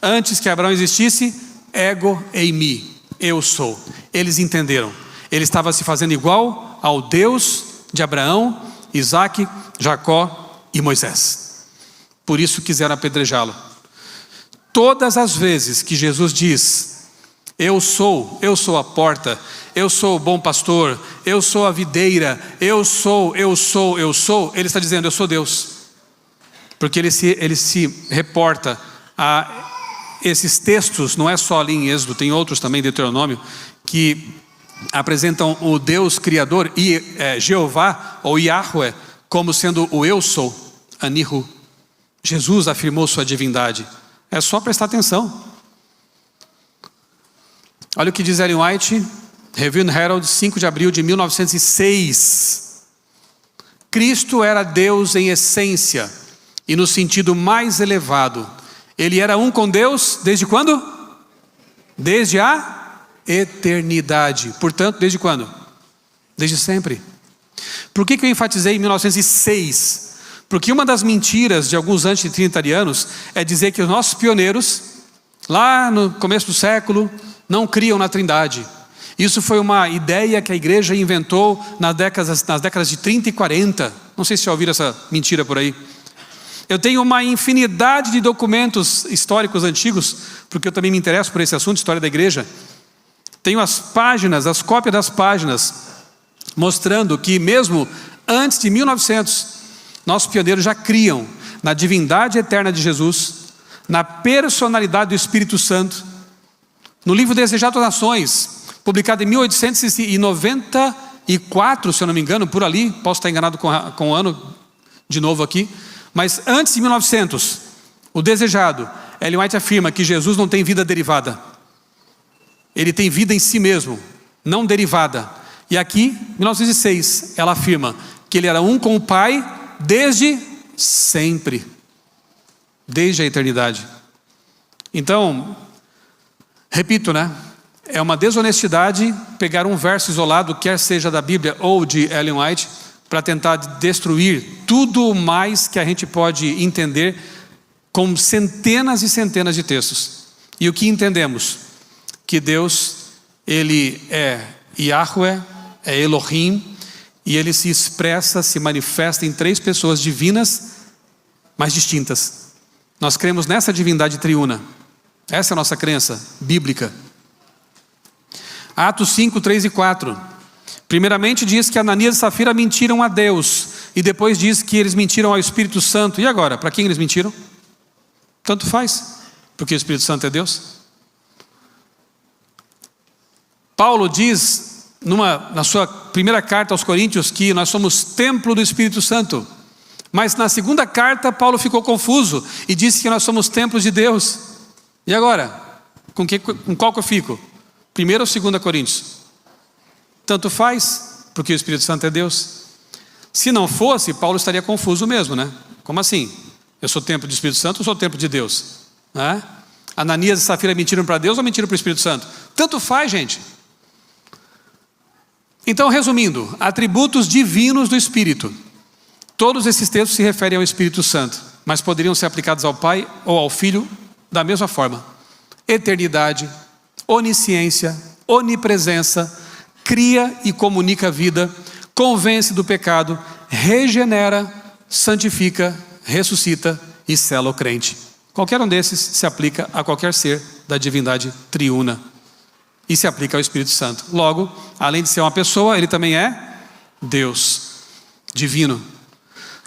Antes que Abraão existisse, ego eimi, eu sou. Eles entenderam. Ele estava se fazendo igual ao Deus de Abraão, Isaque, Jacó e Moisés. Por isso quiseram apedrejá-lo. Todas as vezes que Jesus diz, eu sou a porta, eu sou o bom pastor, eu sou a videira, eu sou, ele está dizendo, eu sou Deus. Porque ele se reporta a esses textos, não é só ali em Êxodo, tem outros também, Deuteronômio, que apresentam o Deus Criador, Jeová ou Yahweh, como sendo o eu sou, Anihu. Jesus afirmou sua divindade. É só prestar atenção. Olha o que diz Ellen White, Review and Herald, 5 de abril de 1906. Cristo era Deus em essência e no sentido mais elevado. Ele era um com Deus desde quando? Desde a eternidade. Portanto, desde quando? Desde sempre. Por que eu enfatizei em 1906? Porque uma das mentiras de alguns antitrinitarianos é dizer que os nossos pioneiros, lá no começo do século, não criam na Trindade. Isso foi uma ideia que a igreja inventou nas décadas de 30 e 40. Não sei se já ouviram essa mentira por aí. Eu tenho uma infinidade de documentos históricos antigos, porque eu também me interesso por esse assunto, história da igreja. Tenho as cópias das páginas, mostrando que mesmo antes de 1900, nossos pioneiros já criam na divindade eterna de Jesus, na personalidade do Espírito Santo. No livro Desejado das Nações, publicado em 1894, se eu não me engano, por ali, posso estar enganado com o ano de novo aqui, mas antes de 1900, o Desejado, Ellen White afirma que Jesus não tem vida derivada. Ele tem vida em si mesmo, não derivada. E aqui, 1906, ela afirma que ele era um com o Pai desde sempre, desde a eternidade. Então, repito, né? É uma desonestidade pegar um verso isolado, quer seja da Bíblia ou de Ellen White, para tentar destruir tudo mais que a gente pode entender com centenas e centenas de textos. E o que entendemos? Que Deus, Ele é Yahweh, é Elohim, e Ele se expressa, se manifesta em 3 pessoas divinas, mas distintas. Nós cremos nessa divindade triuna. Essa é a nossa crença bíblica. Atos 5, 3 e 4. Primeiramente diz que Ananias e Safira mentiram a Deus. E depois diz que eles mentiram ao Espírito Santo. E agora? Para quem eles mentiram? Tanto faz. Porque o Espírito Santo é Deus. Paulo diz na sua primeira carta aos Coríntios que nós somos templo do Espírito Santo. Mas na segunda carta Paulo ficou confuso e disse que nós somos templos de Deus. E agora? Com qual que eu fico? 1 ou 2 Coríntios? Tanto faz, porque o Espírito Santo é Deus. Se não fosse, Paulo estaria confuso mesmo, né? Como assim? Eu sou templo do Espírito Santo ou sou templo de Deus? Né? Ananias e Safira mentiram para Deus ou mentiram para o Espírito Santo? Tanto faz, gente. Então, resumindo, atributos divinos do Espírito. Todos esses textos se referem ao Espírito Santo, mas poderiam ser aplicados ao Pai ou ao Filho da mesma forma. Eternidade, onisciência, onipresença, cria e comunica a vida, convence do pecado, regenera, santifica, ressuscita e sela o crente. Qualquer um desses se aplica a qualquer ser da divindade triuna e se aplica ao Espírito Santo. Logo, além de ser uma pessoa, ele também é Deus divino.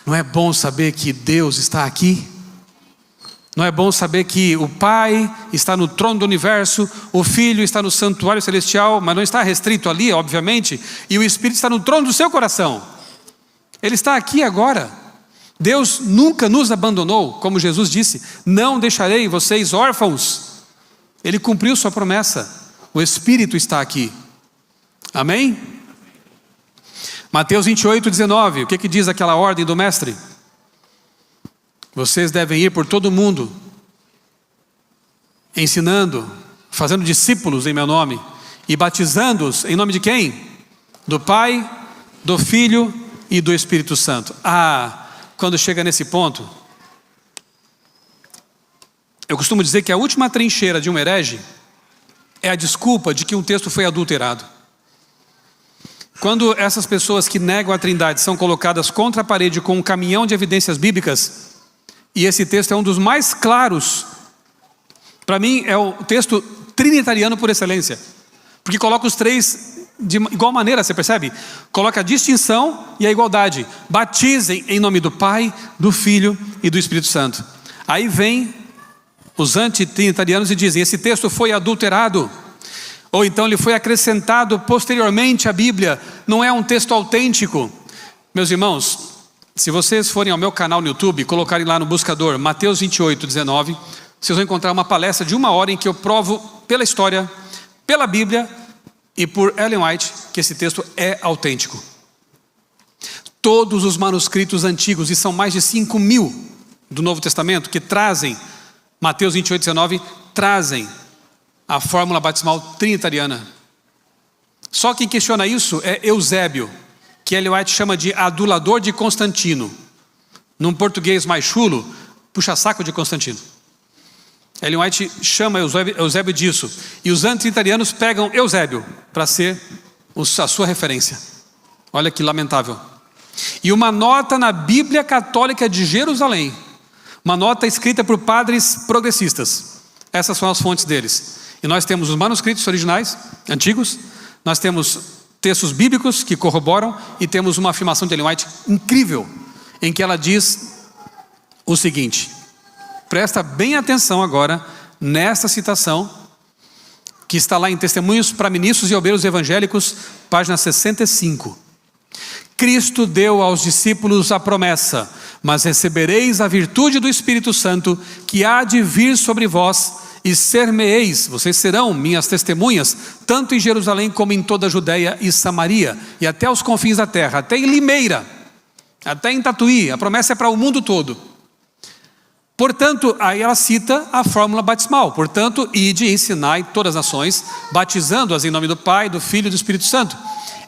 Não é bom saber que Deus está aqui? Não é bom saber que o Pai está no trono do universo, o Filho está no santuário celestial, mas não está restrito ali, obviamente, e o Espírito está no trono do seu coração. Ele está aqui agora. Deus nunca nos abandonou, como Jesus disse, não deixarei vocês órfãos. Ele cumpriu sua promessa, o Espírito está aqui. Amém? Mateus 28, 19, o que diz aquela ordem do mestre? Vocês devem ir por todo o mundo, ensinando, fazendo discípulos em meu nome, e batizando-os em nome de quem? Do Pai, do Filho e do Espírito Santo. Quando chega nesse ponto, eu costumo dizer que a última trincheira de um herege é a desculpa de que um texto foi adulterado. Quando essas pessoas que negam a Trindade são colocadas contra a parede com um caminhão de evidências bíblicas, e esse texto é um dos mais claros, para mim é o texto trinitariano por excelência, porque coloca os três de igual maneira, você percebe? Coloca a distinção e a igualdade. Batizem em nome do Pai, do Filho e do Espírito Santo. Aí vem os antitrinitarianos e dizem, esse texto foi adulterado, ou então ele foi acrescentado posteriormente à Bíblia, não é um texto autêntico. Meus irmãos, se vocês forem ao meu canal no YouTube, colocarem lá no buscador Mateus 28, 19, vocês vão encontrar uma palestra de 1 hora em que eu provo pela história, pela Bíblia e por Ellen White que esse texto é autêntico. Todos os manuscritos antigos, e são mais de 5.000 do Novo Testamento, que trazem, Mateus 28, 19, trazem a fórmula batismal trinitariana. Só quem questiona isso é Eusébio, que Ellen White chama de adulador de Constantino. Num português mais chulo, puxa-saco de Constantino. Ellen White chama Eusébio disso. E os antitrinitarianos pegam Eusébio para ser a sua referência. Olha que lamentável. E uma nota na Bíblia Católica de Jerusalém. Uma nota escrita por padres progressistas. Essas são as fontes deles. E nós temos os manuscritos originais, antigos. Nós temos textos bíblicos que corroboram, e temos uma afirmação de Ellen White incrível, em que ela diz o seguinte, presta bem atenção agora nesta citação, que está lá em Testemunhos para Ministros e Obreiros Evangélicos, página 65. Cristo deu aos discípulos a promessa, mas recebereis a virtude do Espírito Santo, que há de vir sobre vós, e ser-me-eis, vocês serão minhas testemunhas, tanto em Jerusalém como em toda a Judeia e Samaria, e até os confins da terra, até em Limeira. Até em Tatuí, a promessa é para o mundo todo. Portanto, aí ela cita a fórmula batismal. Portanto, ide e ensinai todas as nações, batizando-as em nome do Pai, do Filho e do Espírito Santo,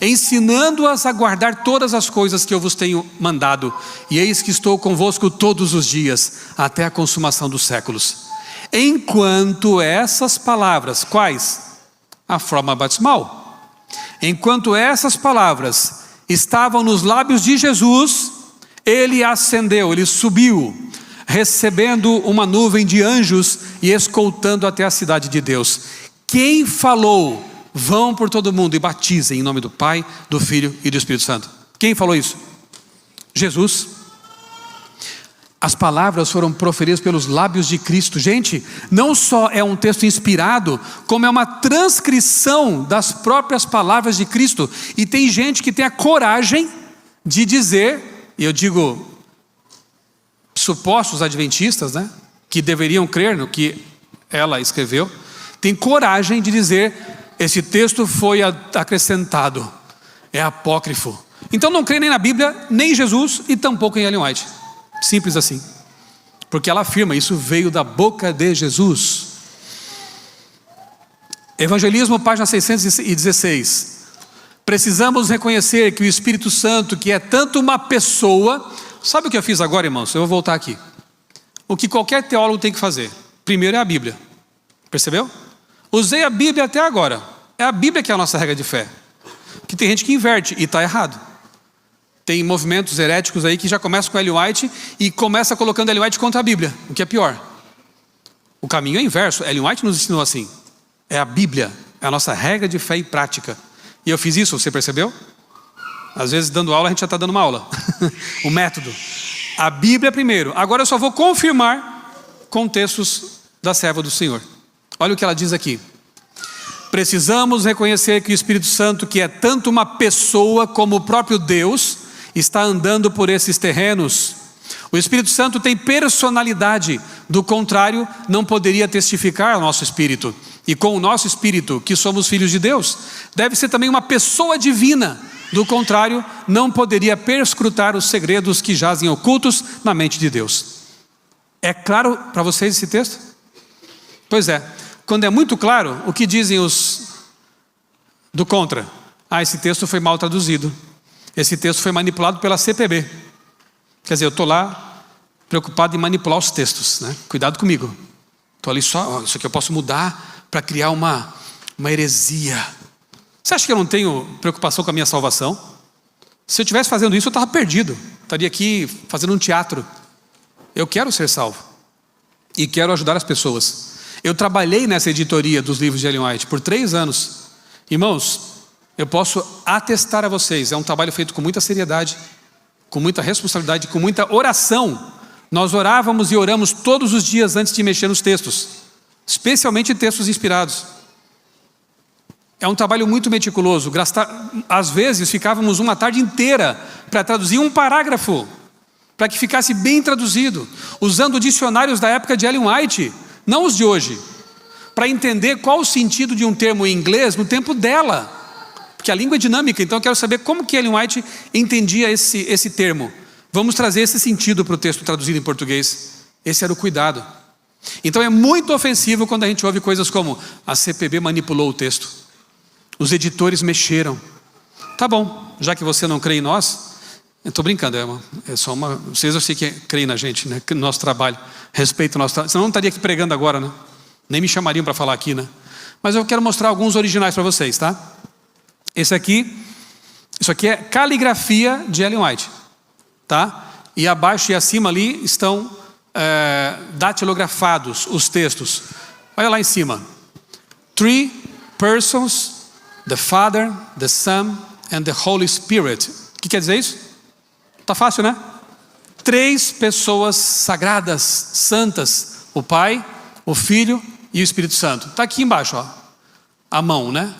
ensinando-as a guardar todas as coisas que eu vos tenho mandado. E eis que estou convosco todos os dias, até a consumação dos séculos. Enquanto essas palavras, quais? A forma batismal. Enquanto essas palavras estavam nos lábios de Jesus, ele ascendeu, ele subiu, recebendo uma nuvem de anjos e escoltando até a cidade de Deus. Quem falou, vão por todo mundo e batizem em nome do Pai, do Filho e do Espírito Santo? Quem falou isso? Jesus. As palavras foram proferidas pelos lábios de Cristo. Gente, não só é um texto inspirado, como é uma transcrição das próprias palavras de Cristo. E tem gente que tem a coragem de dizer, e eu digo supostos adventistas, né, que deveriam crer no que ela escreveu, tem coragem de dizer: esse texto foi acrescentado, é apócrifo. Então não crê nem na Bíblia, nem em Jesus e tampouco em Ellen White. Simples assim. Porque ela afirma, isso veio da boca de Jesus. Evangelismo, página 616. Precisamos reconhecer que o Espírito Santo, que é tanto uma pessoa... Sabe o que eu fiz agora, irmãos? Eu vou voltar aqui. O que qualquer teólogo tem que fazer. Primeiro é a Bíblia. Percebeu? Usei a Bíblia até agora. É a Bíblia que é a nossa regra de fé. Que tem gente que inverte e está errado. Tem movimentos heréticos aí que já começam com Ellen White e começa colocando Ellen White contra a Bíblia, o que é pior. O caminho é inverso. Ellen White nos ensinou assim. É a Bíblia, é a nossa regra de fé e prática. E eu fiz isso, você percebeu? Às vezes dando aula a gente já está dando uma aula. O método. A Bíblia primeiro. Agora eu só vou confirmar com textos da serva do Senhor. Olha o que ela diz aqui. Precisamos reconhecer que o Espírito Santo, que é tanto uma pessoa como o próprio Deus, está andando por esses terrenos. O Espírito Santo tem personalidade, do contrário, não poderia testificar ao nosso espírito. E com o nosso espírito, que somos filhos de Deus, deve ser também uma pessoa divina. Do contrário, não poderia perscrutar os segredos que jazem ocultos na mente de Deus. É claro para vocês esse texto? Pois é. Quando é muito claro, o que dizem os do contra? Esse texto foi mal traduzido. Esse texto foi manipulado pela CPB. Quer dizer, eu estou lá preocupado em manipular os textos, né? Cuidado comigo. Estou ali só, isso aqui eu posso mudar para criar uma heresia. Você acha que eu não tenho preocupação com a minha salvação? Se eu estivesse fazendo isso, eu estava perdido. Estaria aqui fazendo um teatro. Eu quero ser salvo. E quero ajudar as pessoas. Eu trabalhei nessa editoria dos livros de Ellen White por 3 anos. Irmãos, eu posso atestar a vocês, é um trabalho feito com muita seriedade, com muita responsabilidade, com muita oração. Nós orávamos e oramos todos os dias antes de mexer nos textos, especialmente textos inspirados. É um trabalho muito meticuloso. Às vezes ficávamos uma tarde inteira para traduzir um parágrafo, para que ficasse bem traduzido, usando dicionários da época de Ellen White, não os de hoje, para entender qual o sentido de um termo em inglês no tempo dela, porque a língua é dinâmica. Então eu quero saber como que Ellen White entendia esse termo. Vamos trazer esse sentido para o texto traduzido em português. Esse era o cuidado. Então é muito ofensivo quando a gente ouve coisas como: a CPB manipulou o texto, os editores mexeram. Tá bom, já que você não crê em nós, eu estou brincando, é só uma... Vocês eu sei que creem na gente, né? No nosso trabalho, respeito ao nosso trabalho. Senão eu não estaria aqui pregando agora, né? Nem me chamariam para falar aqui, né? Mas eu quero mostrar alguns originais para vocês, tá? Isso aqui é caligrafia de Ellen White, tá? E abaixo e acima ali estão datilografados os textos. Olha lá em cima. 3 persons, the Father, the Son and the Holy Spirit. O que quer dizer isso? Tá fácil, né? 3 pessoas sagradas, santas: o Pai, o Filho e o Espírito Santo. Tá aqui embaixo, ó, a mão, né?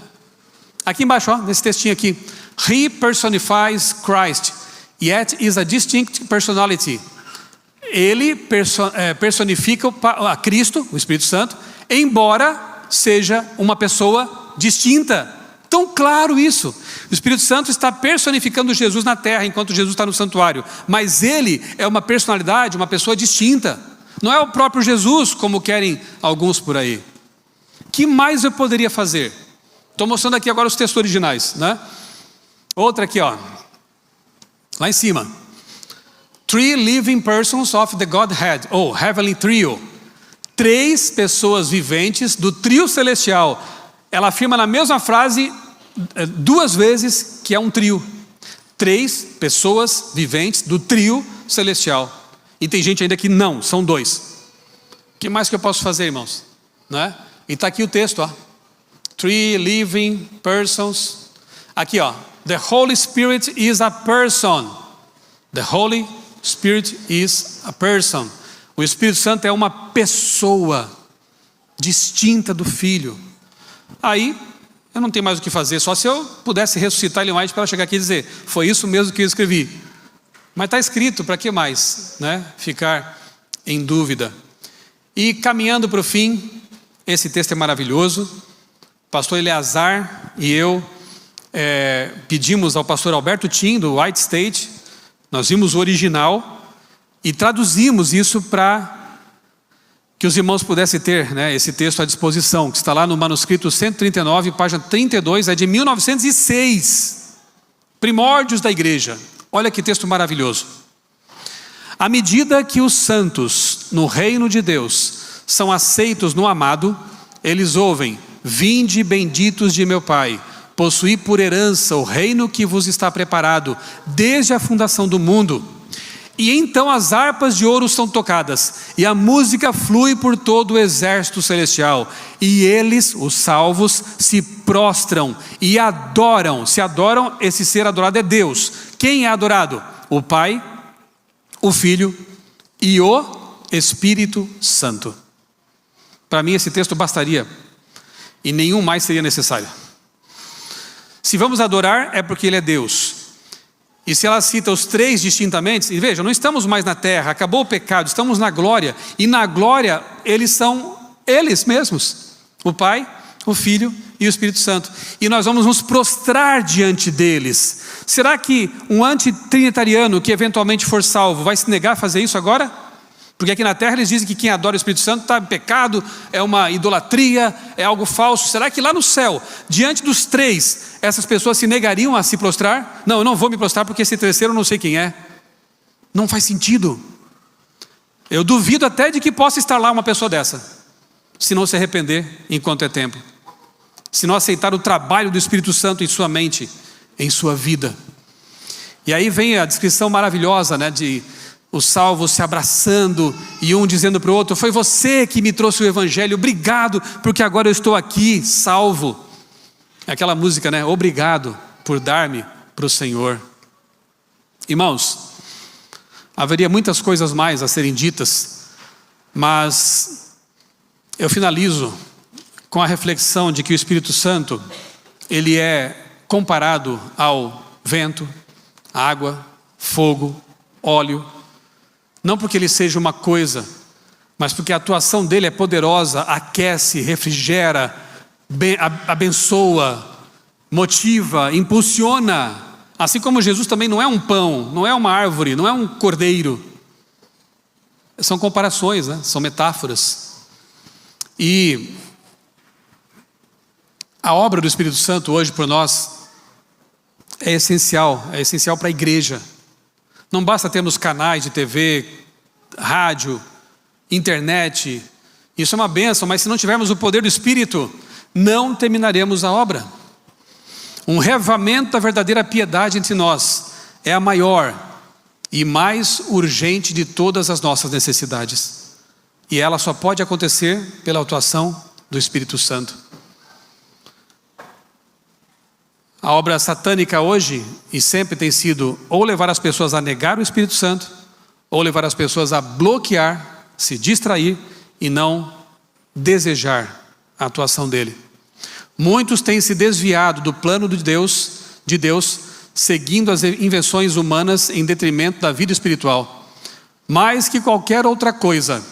Aqui embaixo, ó, nesse textinho aqui. He personifies Christ, yet is a distinct personality. Ele personifica a Cristo, o Espírito Santo, embora seja uma pessoa distinta, Tão claro isso. O Espírito Santo está personificando Jesus na terra, enquanto Jesus está no santuário. Mas ele é uma personalidade, uma pessoa distinta. Não é o próprio Jesus, como querem alguns por aí. Que mais eu poderia fazer? Estou mostrando aqui agora os textos originais, né? Outra aqui, ó. Lá em cima. 3 living persons of the Godhead, ou Heavenly Trio. 3 pessoas viventes do trio celestial. Ela afirma na mesma frase 2 vezes que é um trio. 3 pessoas viventes do trio celestial. E tem gente ainda que não, são 2. O que mais que eu posso fazer, irmãos? Né? E está aqui o texto, ó. 3 living persons. Aqui, ó. The Holy Spirit is a person. The Holy Spirit is a person. O Espírito Santo é uma pessoa distinta do Filho. Aí, eu não tenho mais o que fazer, só se eu pudesse ressuscitar Ellen White para ela chegar aqui e dizer, foi isso mesmo que eu escrevi. Mas está escrito, para que mais, né? Ficar em dúvida. E caminhando para o fim, esse texto é maravilhoso. O pastor Eleazar e eu pedimos ao pastor Alberto Tim, do White State, nós vimos o original e traduzimos isso para que os irmãos pudessem ter, né, esse texto à disposição, que está lá no manuscrito 139, página 32, é de 1906, primórdios da igreja. Olha que texto maravilhoso. À medida que os santos no reino de Deus são aceitos no amado, eles ouvem: vinde benditos de meu Pai, possuí por herança o reino que vos está preparado desde a fundação do mundo. E então as harpas de ouro são tocadas, e a música flui por todo o exército celestial. E eles, os salvos, se prostram e adoram. Se adoram, esse ser adorado é Deus. Quem é adorado? O Pai, o Filho e o Espírito Santo. Para mim esse texto bastaria, e nenhum mais seria necessário. Se vamos adorar, é porque Ele é Deus. E se ela cita os 3 distintamente, e veja, não estamos mais na terra, acabou o pecado, estamos na glória. E na glória, eles são eles mesmos. O Pai, o Filho e o Espírito Santo. E nós vamos nos prostrar diante deles. Será que um antitrinitariano que eventualmente for salvo vai se negar a fazer isso agora? Porque aqui na terra eles dizem que quem adora o Espírito Santo está em pecado, é uma idolatria, é algo falso. Será que lá no céu, diante dos 3, essas pessoas se negariam a se prostrar? Não, eu não vou me prostrar porque esse terceiro eu não sei quem é. Não faz sentido. Eu duvido até de que possa estar lá uma pessoa dessa, se não se arrepender enquanto é tempo, se não aceitar o trabalho do Espírito Santo em sua mente, em sua vida. E aí vem a descrição maravilhosa, né, de os salvos se abraçando e um dizendo para o outro: foi você que me trouxe o evangelho, obrigado, porque agora eu estou aqui salvo. É aquela música, né? Obrigado por dar-me para o Senhor. Irmãos, haveria muitas coisas mais a serem ditas, mas eu finalizo com a reflexão de que o Espírito Santo, ele é comparado ao vento, água, fogo, óleo. Não porque ele seja uma coisa, mas porque a atuação dele é poderosa, aquece, refrigera, abençoa, motiva, impulsiona. Assim como Jesus também não é um pão, não é uma árvore, não é um cordeiro. São comparações, né? São metáforas. E a obra do Espírito Santo hoje por nós é essencial para a igreja. Não basta termos canais de TV, rádio, internet. Isso é uma bênção, mas se não tivermos o poder do Espírito, não terminaremos a obra. Um reavivamento da verdadeira piedade entre nós é a maior e mais urgente de todas as nossas necessidades. E ela só pode acontecer pela atuação do Espírito Santo. A obra satânica hoje e sempre tem sido ou levar as pessoas a negar o Espírito Santo, ou levar as pessoas a bloquear, se distrair e não desejar a atuação dele. Muitos têm se desviado do plano de Deus, seguindo as invenções humanas em detrimento da vida espiritual. Mais que qualquer outra coisa,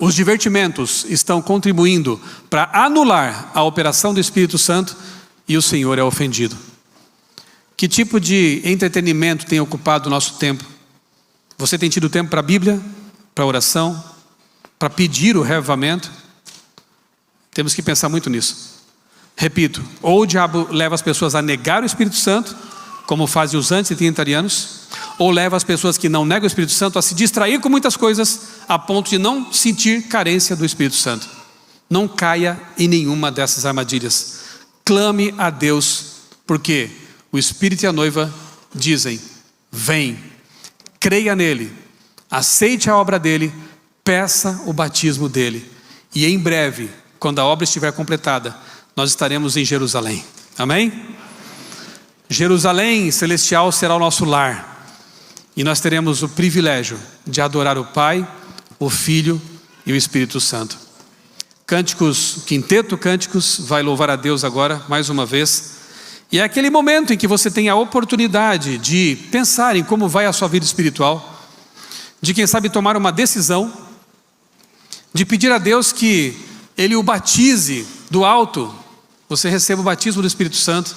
os divertimentos estão contribuindo para anular a operação do Espírito Santo e o Senhor é ofendido. Que tipo de entretenimento tem ocupado o nosso tempo? Você tem tido tempo para a Bíblia, para a oração, para pedir o reavivamento? Temos que pensar muito nisso. Repito, ou o diabo leva as pessoas a negar o Espírito Santo, como fazem os anti-trinitarianos, ou leva as pessoas que não negam o Espírito Santo a se distrair com muitas coisas, a ponto de não sentir carência do Espírito Santo. Não caia em nenhuma dessas armadilhas. Clame a Deus, porque o Espírito e a noiva dizem: vem, creia nele, aceite a obra dele, peça o batismo dele. E em breve, quando a obra estiver completada, nós estaremos em Jerusalém. Amém? Jerusalém celestial será o nosso lar. E nós teremos o privilégio de adorar o Pai, o Filho e o Espírito Santo. Cânticos, Quinteto Cânticos vai louvar a Deus agora, mais uma vez. E é aquele momento em que você tem a oportunidade de pensar em como vai a sua vida espiritual, de quem sabe tomar uma decisão, de pedir a Deus que Ele o batize do alto, você receba o batismo do Espírito Santo,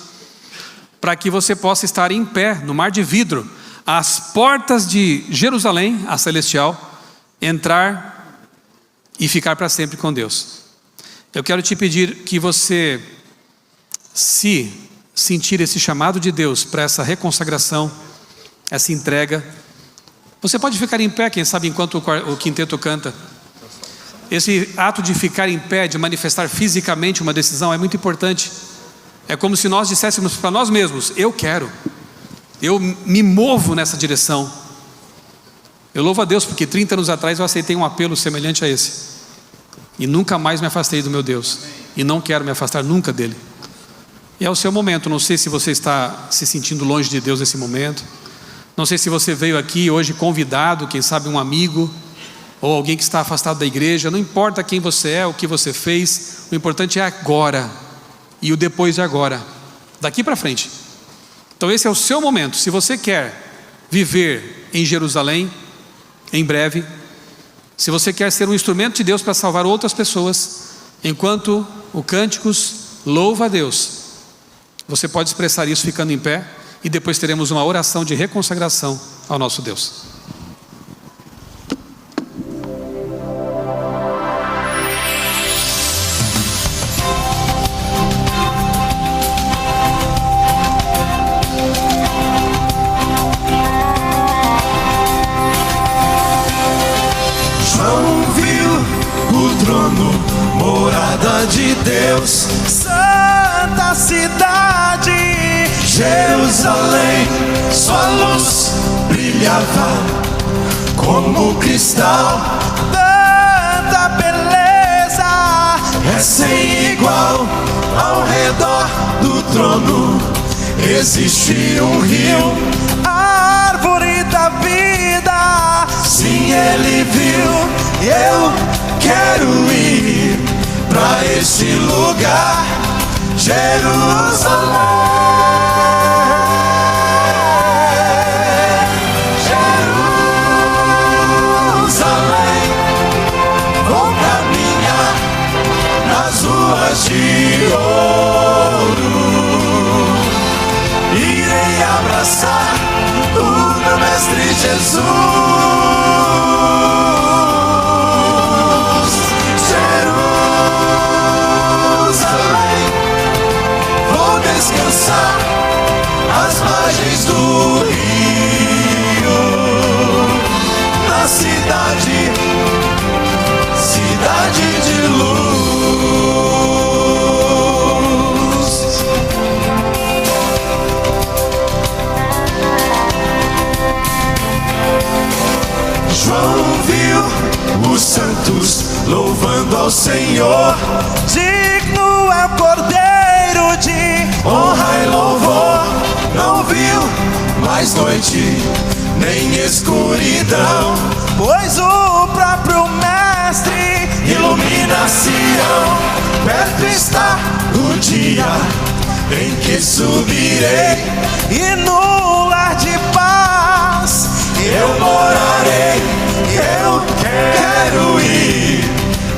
para que você possa estar em pé no mar de vidro, às portas de Jerusalém, a celestial, entrar e ficar para sempre com Deus. Eu quero te pedir que você, se sentir esse chamado de Deus para essa reconsagração, essa entrega, você pode ficar em pé, quem sabe enquanto o quinteto canta. Esse ato de ficar em pé, de manifestar fisicamente uma decisão é muito importante. É como se nós disséssemos para nós mesmos: eu quero, eu me movo nessa direção. Eu louvo a Deus porque 30 anos atrás eu aceitei um apelo semelhante a esse, e nunca mais me afastei do meu Deus, e não quero me afastar nunca dele. E é o seu momento. Não sei se você está se sentindo longe de Deus nesse momento, não sei se você veio aqui hoje convidado, quem sabe um amigo, ou alguém que está afastado da igreja. Não importa quem você é, o que você fez, o importante é agora, e o depois de agora, daqui para frente. Então esse é o seu momento. Se você quer viver em Jerusalém em breve, se você quer ser um instrumento de Deus para salvar outras pessoas, enquanto o Cânticos louva a Deus, você pode expressar isso ficando em pé, e depois teremos uma oração de reconsagração ao nosso Deus. Morada de Deus, santa cidade, Jerusalém, sua luz brilhava como cristal. Tanta beleza é sem igual. Ao redor do trono existe um rio, árvore da vida. Sim, ele viu. Eu quero ir para este lugar, Jerusalém, Jerusalém. Vou caminhar nas ruas de ouro, irei abraçar o meu mestre Jesus. Descansar às margens do rio, na cidade, cidade de luz. João viu os santos louvando ao Senhor. Digno é o Cordeiro de honra e louvor. Não viu mais noite nem escuridão, pois o próprio Mestre ilumina Sião. Perto está o dia em que subirei, e no lar de paz eu morarei. eu quero ir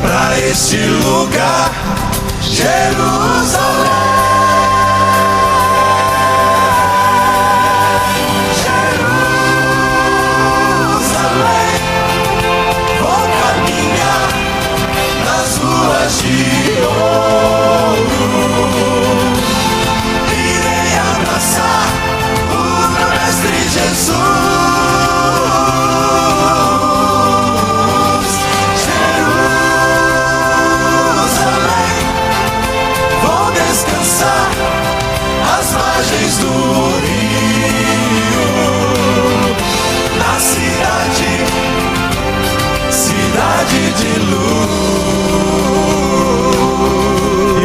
pra este lugar, Jerusalém. De ouro, irei abraçar o meu mestre Jesus. Jerusalém, vou descansar às margens do rio, na cidade de luz.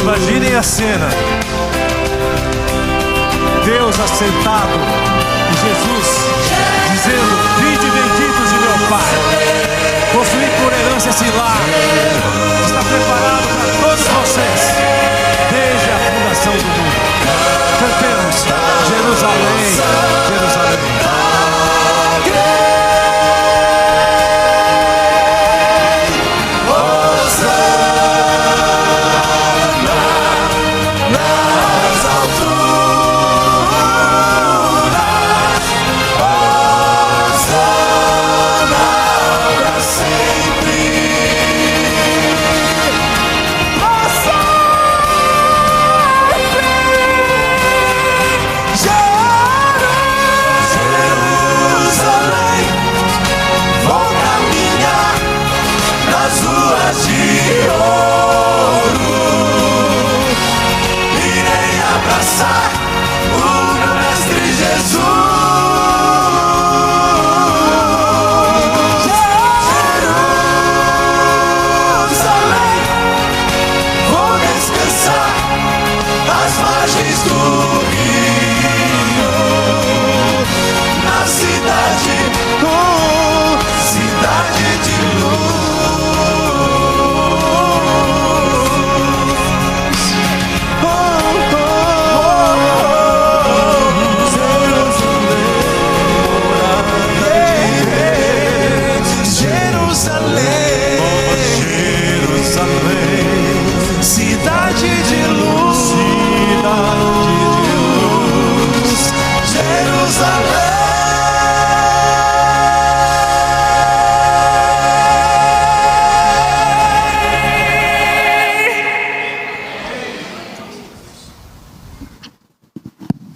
Imaginem a cena: Deus assentado e Jesus dizendo: vinde benditos de meu Pai, possuir por herança esse lar, está preparado para todos vocês, desde a fundação do mundo. Cantemos: Jerusalém, Jerusalém.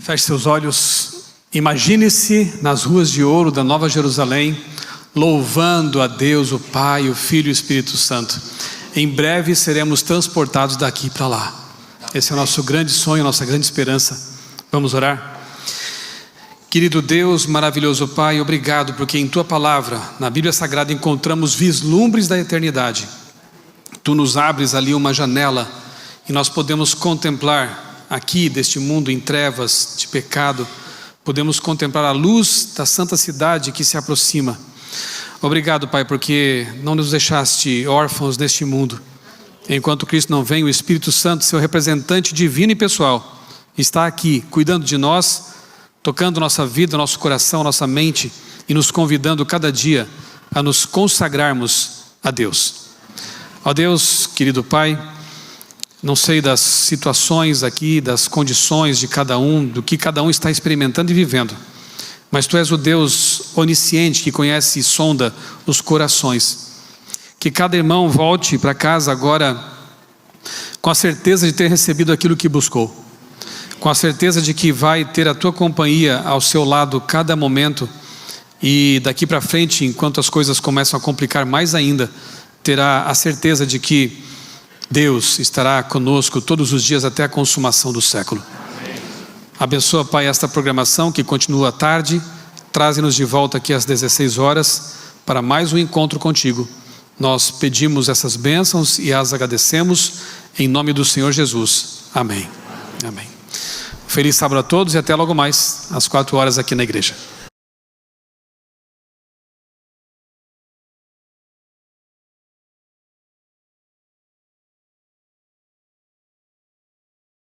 Feche seus olhos, imagine-se nas ruas de ouro da Nova Jerusalém, louvando a Deus, o Pai, o Filho e o Espírito Santo. Em breve seremos transportados daqui para lá. Esse é o nosso grande sonho, a nossa grande esperança. Vamos orar? Querido Deus, maravilhoso Pai, obrigado porque em Tua palavra, na Bíblia Sagrada, encontramos vislumbres da eternidade. Tu nos abres ali uma janela e nós podemos contemplar aqui deste mundo em trevas de pecado, podemos contemplar a luz da santa cidade que se aproxima. Obrigado, Pai, porque não nos deixaste órfãos neste mundo. Enquanto Cristo não vem, o Espírito Santo, seu representante divino e pessoal, está aqui cuidando de nós, tocando nossa vida, nosso coração, nossa mente e nos convidando cada dia a nos consagrarmos a Deus. Ó Deus, querido Pai, não sei das situações aqui, das condições de cada um, do que cada um está experimentando e vivendo, mas Tu és o Deus onisciente que conhece e sonda os corações. Que cada irmão volte para casa agora com a certeza de ter recebido aquilo que buscou, com a certeza de que vai ter a Tua companhia ao seu lado cada momento, e daqui para frente, enquanto as coisas começam a complicar mais ainda, terá a certeza de que Deus estará conosco todos os dias até a consumação do século. Amém. Abençoa, Pai, esta programação que continua à tarde. Traze-nos de volta aqui às 16 horas para mais um encontro contigo. Nós pedimos essas bênçãos e as agradecemos em nome do Senhor Jesus. Amém. Amém. Feliz sábado a todos e até logo mais às 4 horas aqui na igreja.